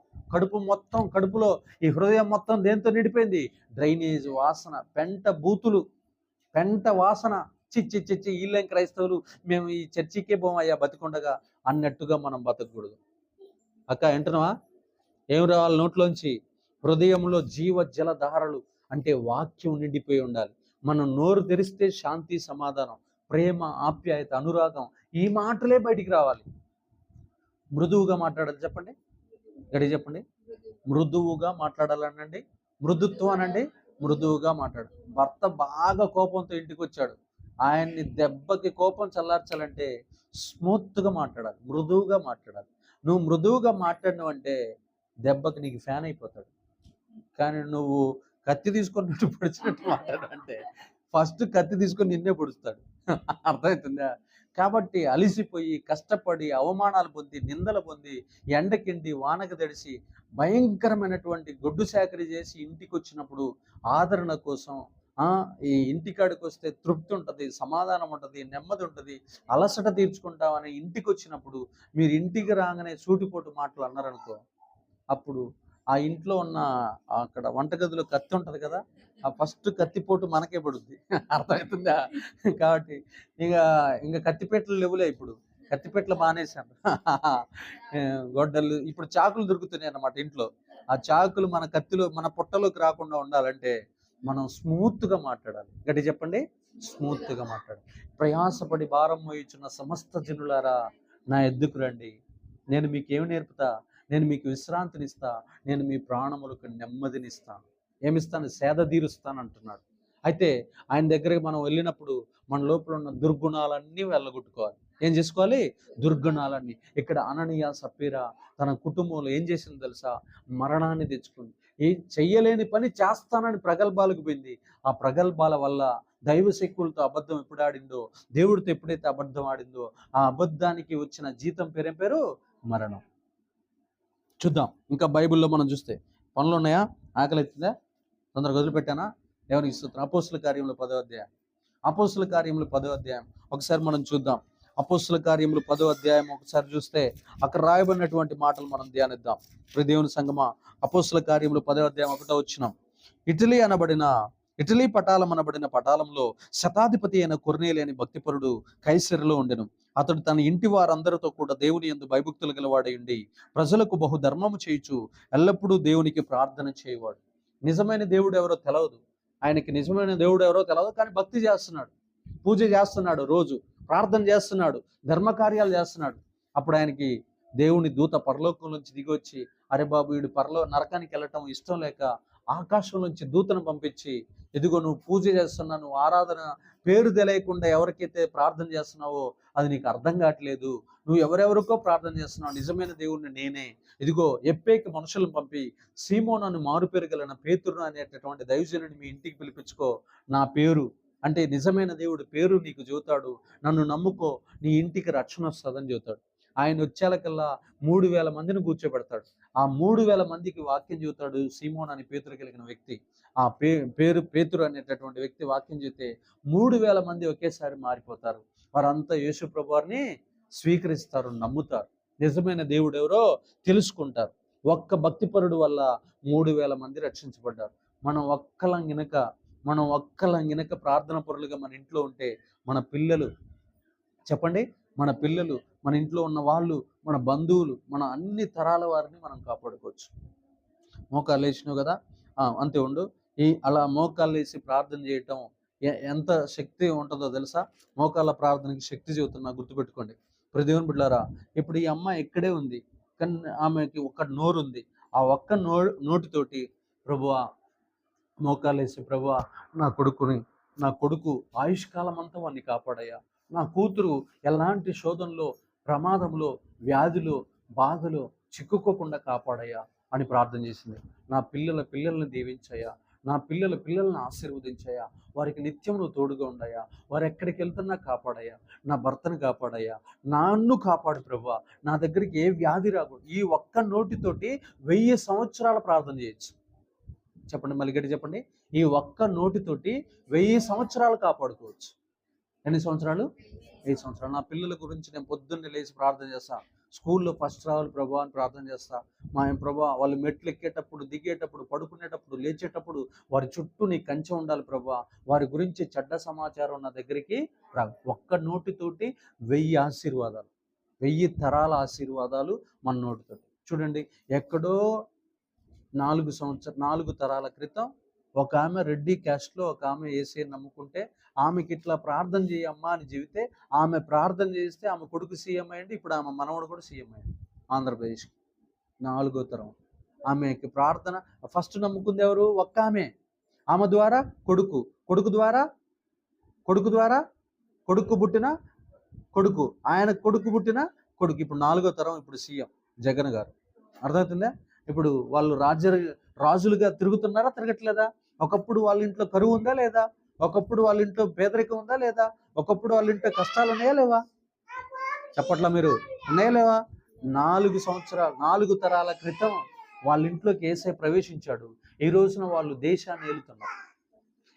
S1: కడుపులో ఈ హృదయం మొత్తం దేంతో నిండిపోయింది? డ్రైనేజ్ వాసన, పెంట బూతులు, పెంట వాసన. చిచ్చి వీళ్ళేం క్రైస్తవులు, మేము ఈ చర్చికే పోమయ్యా బతికుండగా అన్నట్టుగా మనం బతకూడదు. అక్క వింటున్నావా? ఏం రావాలి నోట్లోంచి? హృదయంలో జీవ జలధారలు అంటే వాక్యం నిండిపోయి ఉండాలి. మనం నోరు తెరిస్తే శాంతి, సమాధానం, ప్రేమ, ఆప్యాయత, అనురాగం, ఈ మాటలే బయటికి రావాలి. మృదువుగా మాట్లాడాలి. చెప్పండి, గడి చెప్పండి. మృదువుగా మాట్లాడాలనండి, మృదుత్వం అనండి, మృదువుగా మాట్లాడు. భర్త బాగా కోపంతో ఇంటికి వచ్చాడు, ఆయన్ని దెబ్బకి కోపం చల్లార్చాలంటే స్మూత్గా మాట్లాడాలి, మృదువుగా మాట్లాడాలి. నువ్వు మృదువుగా మాట్లాడినావు అంటే దెబ్బకి నీకు ఫ్యాన్ అయిపోతాడు. కానీ నువ్వు కత్తి తీసుకున్నట్టు పొడిచినట్టు మాట్లాడంటే ఫస్ట్ కత్తి తీసుకొని నిన్నే పొడుస్తాడు. అర్థమవుతుందా? కాబట్టి అలిసిపోయి, కష్టపడి, అవమానాలు పొంది, నిందలు పొంది, ఎండకిండి, వానకు తడిసి, భయంకరమైనటువంటి గొడ్డు సేకరి చేసి ఇంటికి వచ్చినప్పుడు ఆదరణ కోసం, ఈ ఇంటికాడికి వస్తే తృప్తి ఉంటుంది, సమాధానం ఉంటుంది, నెమ్మది ఉంటుంది, అలసట తీర్చుకుంటామని ఇంటికి వచ్చినప్పుడు మీరు ఇంటికి రాగానే సూటిపోటు మాటలు అన్నారనుకో, అప్పుడు ఆ ఇంట్లో ఉన్న అక్కడ వంటగదిలో కత్తి ఉంటుంది కదా, ఆ ఫస్ట్ కత్తిపోటు మనకే పడుద్ది. అర్థమవుతుందా? కాబట్టి ఇంకా కత్తిపెట్టలు లేవులే, ఇప్పుడు కత్తిపెట్టలు మానేశాను. గొడ్డలు, ఇప్పుడు చాకులు దొరుకుతున్నాయి అన్నమాట ఇంట్లో. ఆ చాకులు మన కత్తిలో, మన పొట్టలోకి రాకుండా ఉండాలంటే మనం స్మూత్గా మాట్లాడాలి. గట్టి చెప్పండి, స్మూత్గా మాట్లాడాలి. ప్రయాసపడి భారం మోయుచున్న సమస్త జనులారా నా ఎద్దుకు రండి, నేను మీకేమి నేర్పుతా, నేను మీకు విశ్రాంతినిస్తా, నేను మీ ప్రాణములకు నెమ్మదినిస్తాను. ఏమిస్తాను? సేద తీరుస్తాను అంటున్నాడు. అయితే ఆయన దగ్గరికి మనం వెళ్ళినప్పుడు మన లోపల ఉన్న దుర్గుణాలన్నీ వెళ్ళగొట్టుకోవాలి. ఏం చేసుకోవాలి? దుర్గుణాలన్నీ. ఇక్కడ అననీయ సప్పీరా తన కుటుంబంలో ఏం చేసింది తెలుసా? మరణాన్ని తెచ్చుకుంది. చెయ్యలేని పని చేస్తానని ప్రగల్భాలకు పోయింది. ఆ ప్రగల్భాల వల్ల దైవ శక్తులతో అబద్ధం ఎప్పుడు ఆడిందో, దేవుడితో ఎప్పుడైతే అబద్ధం ఆడిందో, ఆ అబద్ధానికి వచ్చిన జీతం పేరేం పేరు? మరణం. చూద్దాం ఇంకా బైబిల్లో మనం చూస్తే, పనులు ఉన్నాయా? ఆకలి ఎత్తుందా? తొందరగా వదిలిపెట్టానా? ఎవరికి ఇస్తున్నా? అపోస్తుల కార్యములు 10వ అధ్యాయం. అపోస్తుల కార్యములు 10వ అధ్యాయం ఒకసారి మనం చూద్దాం. అపోస్తుల కార్యములు 10వ అధ్యాయం ఒకసారి చూస్తే అక్కడ రాయబడినటువంటి మాటలు మనం ధ్యానిద్దాం. దేవుని సంగమా, అపోస్తుల కార్యములు 10వ అధ్యాయం 1వ వచనం. ఇటలీ పటాలం అనబడిన పటాలంలో శతాధిపతి అయిన కొర్నేలి అని భక్తిపరుడు కైసరులో ఉండెను. అతడు తన ఇంటి వారందరితో కూడా దేవుని యందు భయభక్తులు గలవాడై ఉండి ప్రజలకు బహు ధర్మము చేయుచు ఎల్లప్పుడూ దేవునికి ప్రార్థన చేయవాడు. నిజమైన దేవుడు ఎవరో తెలవదు ఆయనకి, నిజమైన దేవుడు ఎవరో తెలవదు, కానీ భక్తి చేస్తున్నాడు, పూజ చేస్తున్నాడు, రోజు ప్రార్థన చేస్తున్నాడు, ధర్మకార్యాలు చేస్తున్నాడు. అప్పుడు ఆయనకి దేవుని దూత పరలోకం నుంచి దిగొచ్చి అరే బాబు వీడు నరకానికి వెళ్ళటం ఇష్టం లేక ఆకాశం నుంచి దూతను పంపించి, ఇదిగో నువ్వు పూజ చేస్తున్నా, నువ్వు ఆరాధన పేరు తెలియకుండా ఎవరికైతే ప్రార్థన చేస్తున్నావో అది నీకు అర్థం కావట్లేదు, నువ్వు ఎవరెవరికో ప్రార్థన చేస్తున్నావు, నిజమైన దేవుడిని నేనే, ఇదిగో ఎప్పేకి మనుషులను పంపి సీమోను మారుపేరు గల పేతురు అనేటటువంటి దైవజనుని మీ ఇంటికి పిలిపించుకో, నా పేరు అంటే నిజమైన దేవుడు పేరు నీకు చెబుతాడు, నన్ను నమ్ముకో, నీ ఇంటికి రక్షణ వస్తుందని చెబుతాడు. ఆయన వచ్చేలకల్లా 3,000 మందిని కూర్చోబెడతాడు. ఆ 3,000 మందికి వాక్యం చెబుతాడు సీమోన్ అని పేతురు కలిగిన వ్యక్తి. ఆ పేరు పేతురు అనేటటువంటి వ్యక్తి వాక్యం చెబితే 3,000 మంది ఒకేసారి మారిపోతారు. వారంతా యేసు ప్రభువారిని స్వీకరిస్తారు, నమ్ముతారు, నిజమైన దేవుడు ఎవరో తెలుసుకుంటారు. ఒక్క భక్తిపరుడు వల్ల 3,000 మంది రక్షించబడ్డారు. మనం ఒక్కలం గినక ప్రార్థన పరులుగా మన ఇంట్లో ఉంటే మన పిల్లలు, చెప్పండి, మన పిల్లలు, మన ఇంట్లో ఉన్న వాళ్ళు, మన బంధువులు, మన అన్ని తరాల వారిని మనం కాపాడుకోవచ్చు. మోకాళ్ళు వేసినావు కదా, అంతే ఉండు. అలా మోకాళ్ళు వేసి ప్రార్థన చేయటం ఎంత శక్తి ఉంటుందో తెలుసా? మోకాళ్ళ ప్రార్థనకి శక్తి చెబుతున్నా, గుర్తుపెట్టుకోండి. ప్రదేవుని బిడ్డలారా, ఇప్పుడు ఈ అమ్మ ఇక్కడే ఉంది, కానీ ఆమెకి ఒక్క నోరు ఉంది. ఆ ఒక్క నోటితోటి ప్రభువా మోకాళ్ళు వేసి, ప్రభువా నా కొడుకు ఆయుష్కాలం అంతా వాడిని కాపాడయ్యా, నా కూతురు ఎలాంటి శోధనలో, ప్రమాదంలో, వ్యాధిలో, బాధలో చిక్కుకోకుండా కాపాడయ్యా అని ప్రార్థన చేసింది. నా పిల్లల్ని దీవించయ్యా, నా పిల్లల్ని ఆశీర్వదించయ్యా, వారికి నిత్యం నువ్వు తోడుగా ఉండయ్యా, వారు ఎక్కడికి వెళ్తున్నా కాపాడయ్యా, నా భర్తను కాపాడయ్యా, నన్ను కాపాడు ప్రభువా, నా దగ్గరికి ఏ వ్యాధి రాకూడదు. ఈ ఒక్క నోటితోటి 1000 సంవత్సరాల ప్రార్థన చేయొచ్చు. చెప్పండి, మళ్ళీ గట్టి చెప్పండి. ఈ ఒక్క నోటితోటి 1000 సంవత్సరాలు కాపాడుకోవచ్చు. ఎన్ని సంవత్సరాలు? 5 సంవత్సరాలు. నా పిల్లల గురించి నేను పొద్దున్నే లేచి ప్రార్థన చేస్తా, స్కూల్లో ఫస్ట్ రావాలి ప్రభా అని ప్రార్థన చేస్తా. ప్రభా వాళ్ళు మెట్లు ఎక్కేటప్పుడు, దిగేటప్పుడు, పడుకునేటప్పుడు, లేచేటప్పుడు వారి చుట్టూ నీ కంచె ఉండాలి ప్రభా, వారి గురించి చెడ్డ సమాచారం నా దగ్గరికి రా. ఒక్క నోటితోటి 1000 ఆశీర్వాదాలు, 1000 తరాల ఆశీర్వాదాలు మన నోటితోటి. చూడండి, ఎక్కడో 4 తరాల క్రితం ఒక ఆమె రెడ్డి క్యాస్ట్లో ఒక ఆమె ఏసీ నమ్ముకుంటే, ఆమెకి ఇట్లా ప్రార్థన చేయమ్మా అని చెబితే ఆమె ప్రార్థన చేస్తే ఆమె కొడుకు సీఎం అయ్యండి. ఇప్పుడు ఆమె మనవడు కూడా సీఎం అయ్యండి ఆంధ్రప్రదేశ్కి. 4వ తరం. ఆమెకి ప్రార్థన ఫస్ట్ నమ్ముకుంది ఎవరు? ఒక్క ఆమె ద్వారా కొడుకు ద్వారా కొడుకు పుట్టిన కొడుకు, ఆయన కొడుకు పుట్టిన కొడుకు, ఇప్పుడు 4వ తరం, ఇప్పుడు సీఎం జగన్ గారు. అర్థమవుతుందా? ఇప్పుడు వాళ్ళు రాజులుగా తిరుగుతున్నారా, తిరగట్లేదా? ఒకప్పుడు వాళ్ళ ఇంట్లో కరువు ఉందా లేదా? ఒకప్పుడు వాళ్ళ ఇంట్లో పేదరికం ఉందా లేదా? ఒకప్పుడు వాళ్ళ ఇంట్లో కష్టాలు ఉన్నాయా లేవా? చెప్పట్లా మీరు? ఉన్నాయా లేవా? 4 తరాల క్రితం వాళ్ళ ఇంట్లోకి యేసయ్య ప్రవేశించాడు. ఈ రోజున వాళ్ళు దేశాన్ని ఏలుతున్నారు.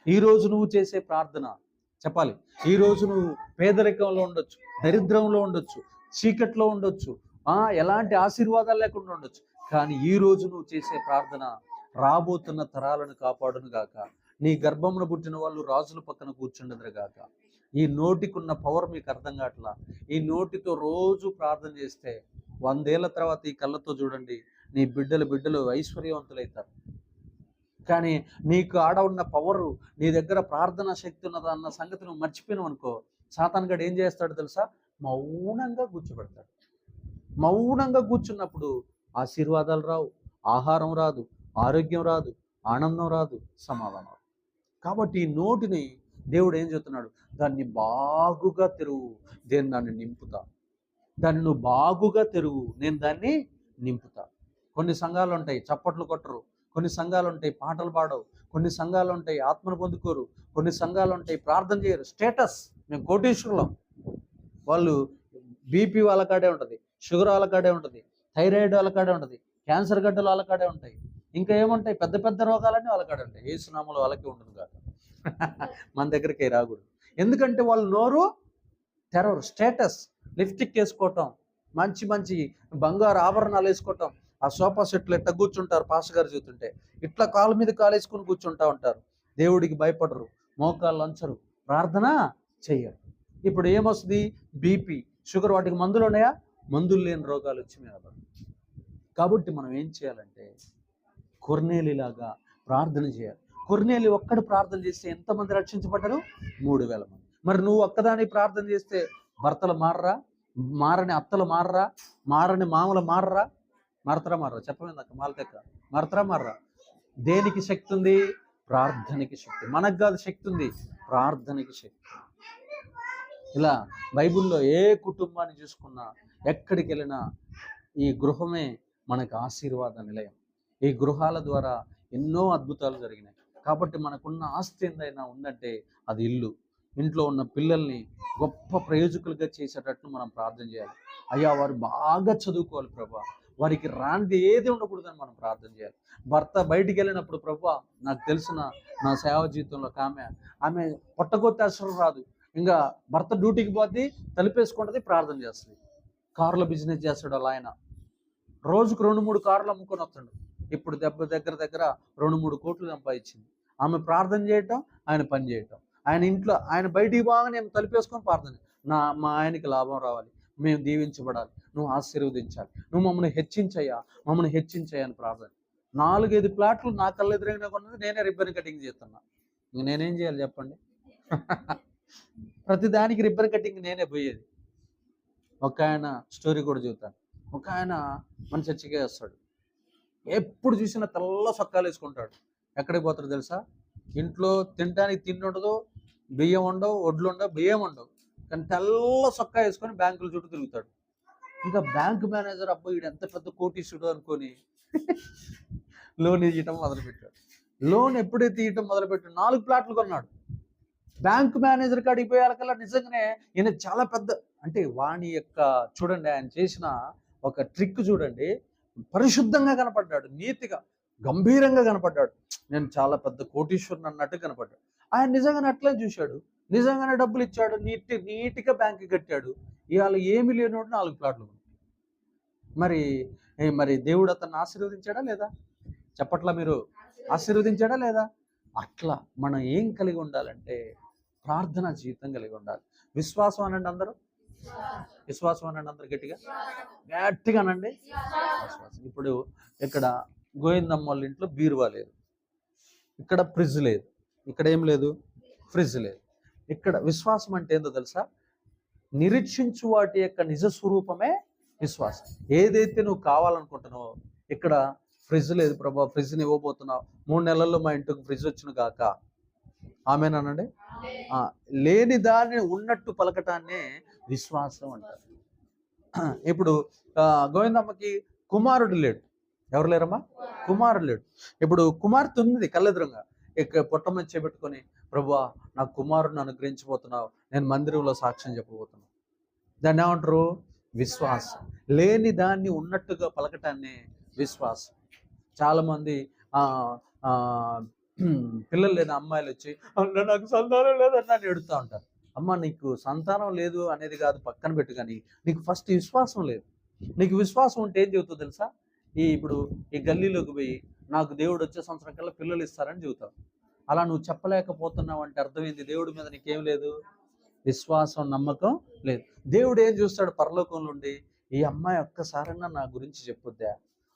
S1: ఈ రోజు నువ్వు చేసే ప్రార్థన చెప్పాలి. ఈ రోజు నువ్వు పేదరికంలో ఉండొచ్చు, దరిద్రంలో ఉండొచ్చు, చీకట్లో ఉండొచ్చు, ఎలాంటి ఆశీర్వాదాలు లేకుండా ఉండొచ్చు, కానీ ఈ రోజు నువ్వు చేసే ప్రార్థన రాబోతున్న తరాలను కాపాడును గాక. నీ గర్భమున పుట్టిన వాళ్ళు రాజుల పక్కన కూర్చుండదురు గాక. ఈ నోటికున్న పవర్ మీకు అర్థం కావట్లా. ఈ నోటితో రోజు ప్రార్థన చేస్తే 100 ఏళ్ల తర్వాత ఈ కళ్ళతో చూడండి, నీ బిడ్డలు ఐశ్వర్యవంతులైతారు. కానీ నీకు ఆడ ఉన్న పవరు, నీ దగ్గర ప్రార్థనా శక్తి ఉన్నదా అన్న సంగతి నువ్వు మర్చిపోయినావు అనుకో, సాతానుగాడు ఏం చేస్తాడు తెలుసా? మౌనంగా కూర్చోబెడతాడు. మౌనంగా కూర్చున్నప్పుడు ఆశీర్వాదాలు రావు, ఆహారం రాదు, ఆరోగ్యం రాదు, ఆనందం రాదు, సమాధానం రాదు. కాబట్టి ఈ నోటిని దేవుడు ఏం చెప్తున్నాడు? దాన్ని బాగుగా తెరువు, నేను దాన్ని నింపుతా. దాన్ని నువ్వు బాగుగా తెరువు, నేను దాన్ని నింపుతా. కొన్ని సంఘాలు ఉంటాయి చప్పట్లు కొట్టరు, కొన్ని సంఘాలు ఉంటాయి పాటలు పాడవు, కొన్ని సంఘాలు ఉంటాయి ఆత్మను పొందుకోరు, కొన్ని సంఘాలు ఉంటాయి ప్రార్థన చేయరు. స్టేటస్, మేము కోటీశ్వరులం. వాళ్ళు బీపీ వాళ్ళ కాడే ఉంటుంది, షుగర్ వాళ్ళ కాడే ఉంటుంది, థైరాయిడ్ వాళ్ళ కాడే ఉంటుంది, క్యాన్సర్ గడ్డలు వాళ్ళ కాడే ఉంటాయి, ఇంకా ఏముంటాయి పెద్ద పెద్ద రోగాలన్నీ వాళ్ళ కాడే ఉంటాయి. ఏ సునామలో వాళ్ళకి ఉంటుంది కాక మన దగ్గరికి రాకూడదు. ఎందుకంటే వాళ్ళు నోరు తెరవరు. స్టేటస్, లిప్స్టిక్ వేసుకోవటం, మంచి మంచి బంగారు ఆభరణాలు వేసుకోవటం, ఆ సోఫా సెట్లు ఎట్లా కూర్చుంటారు పాస్టర్ గారు చూస్తుంటే, ఇట్లా కాలు మీద కాలు వేసుకుని కూర్చుంటా ఉంటారు. దేవుడికి భయపడరు, మోకాళ్ళు అంచరు, ప్రార్థన చెయ్యరు. ఇప్పుడు ఏమొస్తుంది? బీపీ, షుగర్, వాటికి మందులు ఉన్నాయా? మందులు లేని రోగాలు వచ్చి మీద. కాబట్టి మనం ఏం చేయాలంటే కొర్నేలిలాగా ప్రార్థన చేయాలి. కొర్నేలి ఒక్కడు ప్రార్థన చేస్తే ఎంతమంది రక్షించబడ్డారు? 3,000 మంది. మరి నువ్వు ఒక్కదాని ప్రార్థన చేస్తే భర్తలు మారరా? మారని అత్తలు మారరా? మారని మామలు మారరా? మారతరా మారా చెప్పమేందక్క మాలతెక్క మారతరా మారా. దేనికి శక్తి ఉంది? ప్రార్థనకి శక్తి. మనకు కాదు శక్తి ఉంది, ప్రార్థనకి శక్తి. ఇలా బైబిల్లో ఏ కుటుంబాన్ని చూసుకున్నా, ఎక్కడికి వెళ్ళినా ఈ గృహమే మనకు ఆశీర్వాద నిలయం. ఈ గృహాల ద్వారా ఎన్నో అద్భుతాలు జరిగినాయి. కాబట్టి మనకున్న ఆస్తి ఏదైనా ఉందంటే అది ఇల్లు. ఇంట్లో ఉన్న పిల్లల్ని గొప్ప ప్రయోజకులుగా చేసేటట్లు మనం ప్రార్థన చేయాలి. అయ్యా వారు బాగా చదువుకోవాలి ప్రభా, వారికి రానిది ఏది ఉండకూడదని మనం ప్రార్థన చేయాలి. భర్త బయటికి వెళ్ళినప్పుడు ప్రభా, నాకు తెలిసిన నా సేవ జీవితంలో ఆమె పొట్టగొత్తే అసలు రాదు. ఇంకా భర్త డ్యూటీకి పోద్ది, తలిపేసుకుంటుంది, ప్రార్థన చేస్తుంది. కార్ల బిజినెస్ చేస్తాడు అలా ఆయన. రోజుకు 2-3 కార్లు అమ్ముకొని వస్తాడు. ఇప్పుడు దగ్గర 2-3 కోట్లు సంపాదించింది. ఆమె ప్రార్థన చేయటం, ఆయన పని చేయటం. ఆయన ఇంట్లో ఆయన బయటికి బాగా నేను తలిపేసుకొని ప్రార్థన, మా ఆయనకి లాభం రావాలి, మేము దీవించబడాలి, నువ్వు ఆశీర్వదించాలి, నువ్వు మమ్మల్ని హెచ్చించయ్యా అని ప్రార్థన. 4-5 ప్లాట్లు నా కళ్ళు ఎదురైనా కొన్నది, నేనే రిబ్బన్ కటింగ్ చేస్తున్నా. ఇంక నేనేం చేయాలి చెప్పండి? ప్రతిదానికి రిబ్బన్ కటింగ్ నేనే పోయేది. ఒక ఆయన స్టోరీ కూడా చెబుతాను. ఒక ఆయన మన చర్చికే వస్తాడు. ఎప్పుడు చూసినా తెల్ల సొక్కాలు వేసుకుంటాడు. ఎక్కడికి పోతాడు తెలుసా? ఇంట్లో తినడానికి తిండి ఉండదు, బియ్యం ఉండవు, ఒడ్లు ఉండవు, బియ్యం ఉండవు, కానీ తెల్ల సొక్కా వేసుకొని బ్యాంకుల చుట్టూ తిరుగుతాడు. ఇంకా బ్యాంక్ మేనేజర్ అబ్బాయి వీడు ఎంత పెద్ద కోటీశ్వరుడు అనుకొని లోన్ ఇవ్వటం మొదలుపెట్టాడు. లోన్ ఎప్పుడైతే ఇవ్వటం మొదలుపెట్టాడు 4 ప్లాట్లు కొన్నాడు. బ్యాంక్ మేనేజర్ కాడికి పోయాలకల్లా నిజంగానే ఈయన చాలా పెద్ద, అంటే వాణి యొక్క చూడండి ఆయన చేసిన ఒక ట్రిక్ చూడండి, పరిశుద్ధంగా కనపడ్డాడు, నీతిగా గంభీరంగా కనపడ్డాడు. నేను చాలా పెద్ద కోటీశ్వరుని అన్నట్టు కనపడ్డాడు. ఆయన నిజంగానే అట్లే చూశాడు, నిజంగానే డబ్బులు ఇచ్చాడు, నీట్గా బ్యాంక్ కట్టాడు. ఇవాళ ఏమి లేనోడు 4 ప్లాట్లు. మరి దేవుడు అతన్ని ఆశీర్వదించాడా లేదా? చెప్పట్లా మీరు? ఆశీర్వదించాడా లేదా? అట్లా మనం ఏం కలిగి ఉండాలంటే ప్రార్థనా జీవితం కలిగి ఉండాలి. విశ్వాసం అనండి అందరూ, విశ్వాసం అనండి అందరూ, గట్టిగా అనండి విశ్వాసం. ఇప్పుడు ఇక్కడ గోవిందమ్మ వాళ్ళ ఇంట్లో బీరువా లేదు, ఇక్కడ ఫ్రిడ్జ్ లేదు, ఇక్కడ ఏం లేదు, ఫ్రిడ్జ్ లేదు. ఇక్కడ విశ్వాసం అంటే ఏందో తెలుసా? నిరీక్షించు వాటి యొక్క నిజ స్వరూపమే విశ్వాసం. ఏదైతే నువ్వు కావాలనుకుంటున్నావో, ఇక్కడ ఫ్రిడ్జ్ లేదు ప్రభా, ఫ్రిడ్జ్ని ఇవ్వబోతున్నావు, 3 నెలల్లో మా ఇంటికి ఫ్రిడ్జ్ వచ్చును గాక, ఆమేనండి. లేని దాన్ని ఉన్నట్టు పలకటాన్నే విశ్వాసం అంటారు. ఇప్పుడు గోవిందమ్మకి కుమారుడు లేడు. ఎవరు లేరమ్మా? కుమారుడు లేడు. ఇప్పుడు కుమార్తె ఉంది కళ్ళెదురుగా, పొట్టమని చేపెట్టుకొని, ప్రభువా నాకు కుమారుడిని అనుగ్రహించబోతున్నావు, నేను మందిరంలో సాక్ష్యం చెప్పబోతున్నావు. దాన్ని ఏమంటారు? విశ్వాసం. లేని దాన్ని ఉన్నట్టుగా పలకటాన్ని విశ్వాసం. చాలామంది పిల్లలు లేని అమ్మాయిలు వచ్చి అన్న నాకు సంతానం లేదన్నా అని ఎడుతూ ఉంటారు. అమ్మ నీకు సంతానం లేదు అనేది కాదు పక్కన పెట్టు, కానీ నీకు ఫస్ట్ విశ్వాసం లేదు. నీకు విశ్వాసం ఉంటే ఏం చెబుతావు తెలుసా? ఇప్పుడు ఈ గల్లీలోకి పోయి నాకు దేవుడు వచ్చే సంవత్సరం కల్లా పిల్లలు ఇస్తారని చెబుతావు. అలా నువ్వు చెప్పలేకపోతున్నావు అంటే అర్థమైంది దేవుడి మీద నీకేం లేదు, విశ్వాసం, నమ్మకం లేదు. దేవుడు ఏం చూస్తాడు పరలోకంలో ఉండి? ఈ అమ్మాయి ఒక్కసారన్నా నా గురించి చెప్పుద్దా,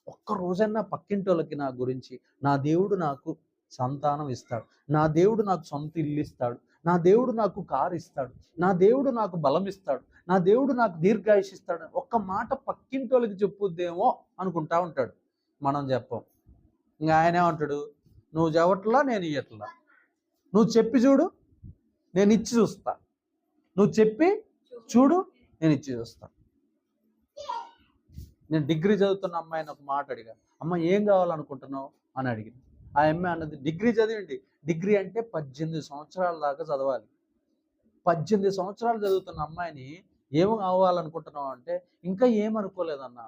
S1: ఒక్క రోజన్నా పక్కింటి వాళ్ళకి నా గురించి, నా దేవుడు నాకు సంతానం ఇస్తాడు, నా దేవుడు నాకు సొంత ఇల్లు ఇస్తాడు, నా దేవుడు నాకు కారు ఇస్తాడు, నా దేవుడు నాకు బలం ఇస్తాడు, నా దేవుడు నాకు దీర్ఘాయుష్ ఇస్తాడు, ఒక్క మాట పక్కింటి వాళ్ళకి చెప్పుద్దేమో అనుకుంటా ఉంటాడు. మనం చెప్పం. ఇంకా ఆయన ఏమంటాడు? నువ్వు చెప్పట్లా, నేను ఇయ్యట్లా, నువ్వు చెప్పి చూడు నేను ఇచ్చి చూస్తా, నువ్వు చెప్పి చూడు నేను ఇచ్చి చూస్తా. నేను డిగ్రీ చదువుతున్న అమ్మాయిని ఒక మాట అడిగా, అమ్మ ఏం కావాలనుకుంటున్నావు అని అడిగింది. ఆ అమ్మాయి అన్నది డిగ్రీ చదివండి. డిగ్రీ అంటే 18 సంవత్సరాల దాకా చదవాలి. 18 సంవత్సరాలు చదువుతున్న అమ్మాయిని ఏమి కావాలనుకుంటున్నావు అంటే, ఇంకా ఏమనుకోలేదన్నా.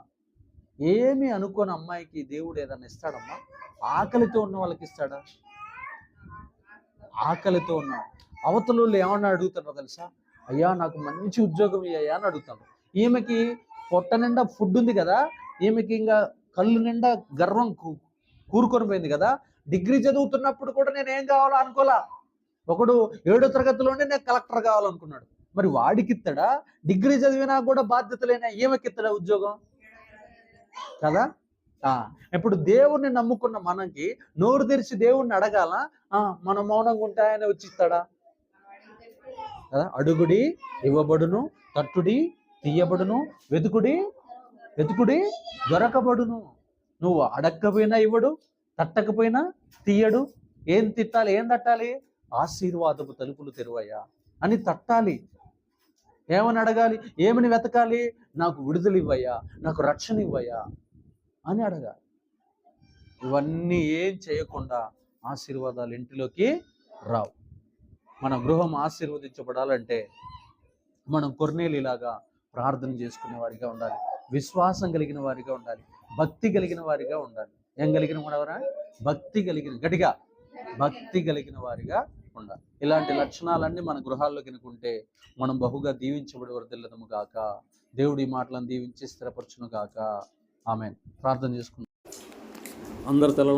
S1: ఏమి అనుకోని అమ్మాయికి దేవుడు ఏదన్నా ఇస్తాడమ్మా? ఆకలితో ఉన్న వాళ్ళకి ఇస్తాడా? ఆకలితో ఉన్న అవతల ఏమన్నా అడుగుతారో తెలుసా? అయ్యా నాకు మంచి ఉద్యోగం ఇయ్యా అని అడుగుతాను. ఈమెకి పొట్ట నిండా ఫుడ్ ఉంది కదా, ఈమెకి ఇంకా కళ్ళు నిండా గర్వం కూరుకొని పోయింది కదా. డిగ్రీ చదువుతున్నప్పుడు కూడా నేను ఏం కావాలో అనుకోలా. ఒకడు 7వ తరగతిలోనే నేను కలెక్టర్ కావాలనుకున్నాడు. మరి వాడికి ఇస్తాడా? డిగ్రీ చదివినా కూడా బాధ్యత లేనా ఈమెకి ఇస్తాడా ఉద్యోగం కదా? ఇప్పుడు దేవుణ్ణి నమ్ముకున్న మనకి నోరు తెరిచి దేవుణ్ణి అడగాల, మనం మౌనంగా ఉంటే ఆయన వచ్చి ఇస్తాడా కదా? అడుగుడి ఇవ్వబడును, తట్టుడి తీయబడును, వెతుకుడి వెతుకుడి దొరకబడును. నువ్వు అడక్కపోయినా ఇవ్వడు, తట్టకపోయినా తీయడు. ఏం తిట్టాలి, ఏం తట్టాలి? ఆశీర్వాదపు తలుపులు తెరువయ్యా అని తట్టాలి. ఏమని అడగాలి? ఏమని వెతకాలి? నాకు విడుదల ఇవ్వయ్యా, నాకు రక్షణ ఇవ్వయ్యా అని అడగాలి. ఇవన్నీ ఏం చేయకుండా ఆశీర్వాదాలు ఇంటిలోకి రావు. మన గృహం ఆశీర్వదించబడాలంటే మనం కొర్నేలిలాగా ప్రార్థన చేసుకునే వారిగా ఉండాలి, విశ్వాసం కలిగిన వారిగా ఉండాలి, భక్తి కలిగిన వారిగా ఉండాలి. ఏం కలిగిన వారా? భక్తి కలిగిన, గట్టిగా భక్తి కలిగిన వారిగా ఉండాలి. ఇలాంటి లక్షణాలన్నీ మన గృహాల్లో కనుకుంటే మనం బహుగా దీవించబడి వర్ధిల్లదము గాక. దేవుడి మాటలను దీవించి స్థిరపరచును గాక. ఆమేన్. ప్రార్థన చేసుకుందాం. అందరు తల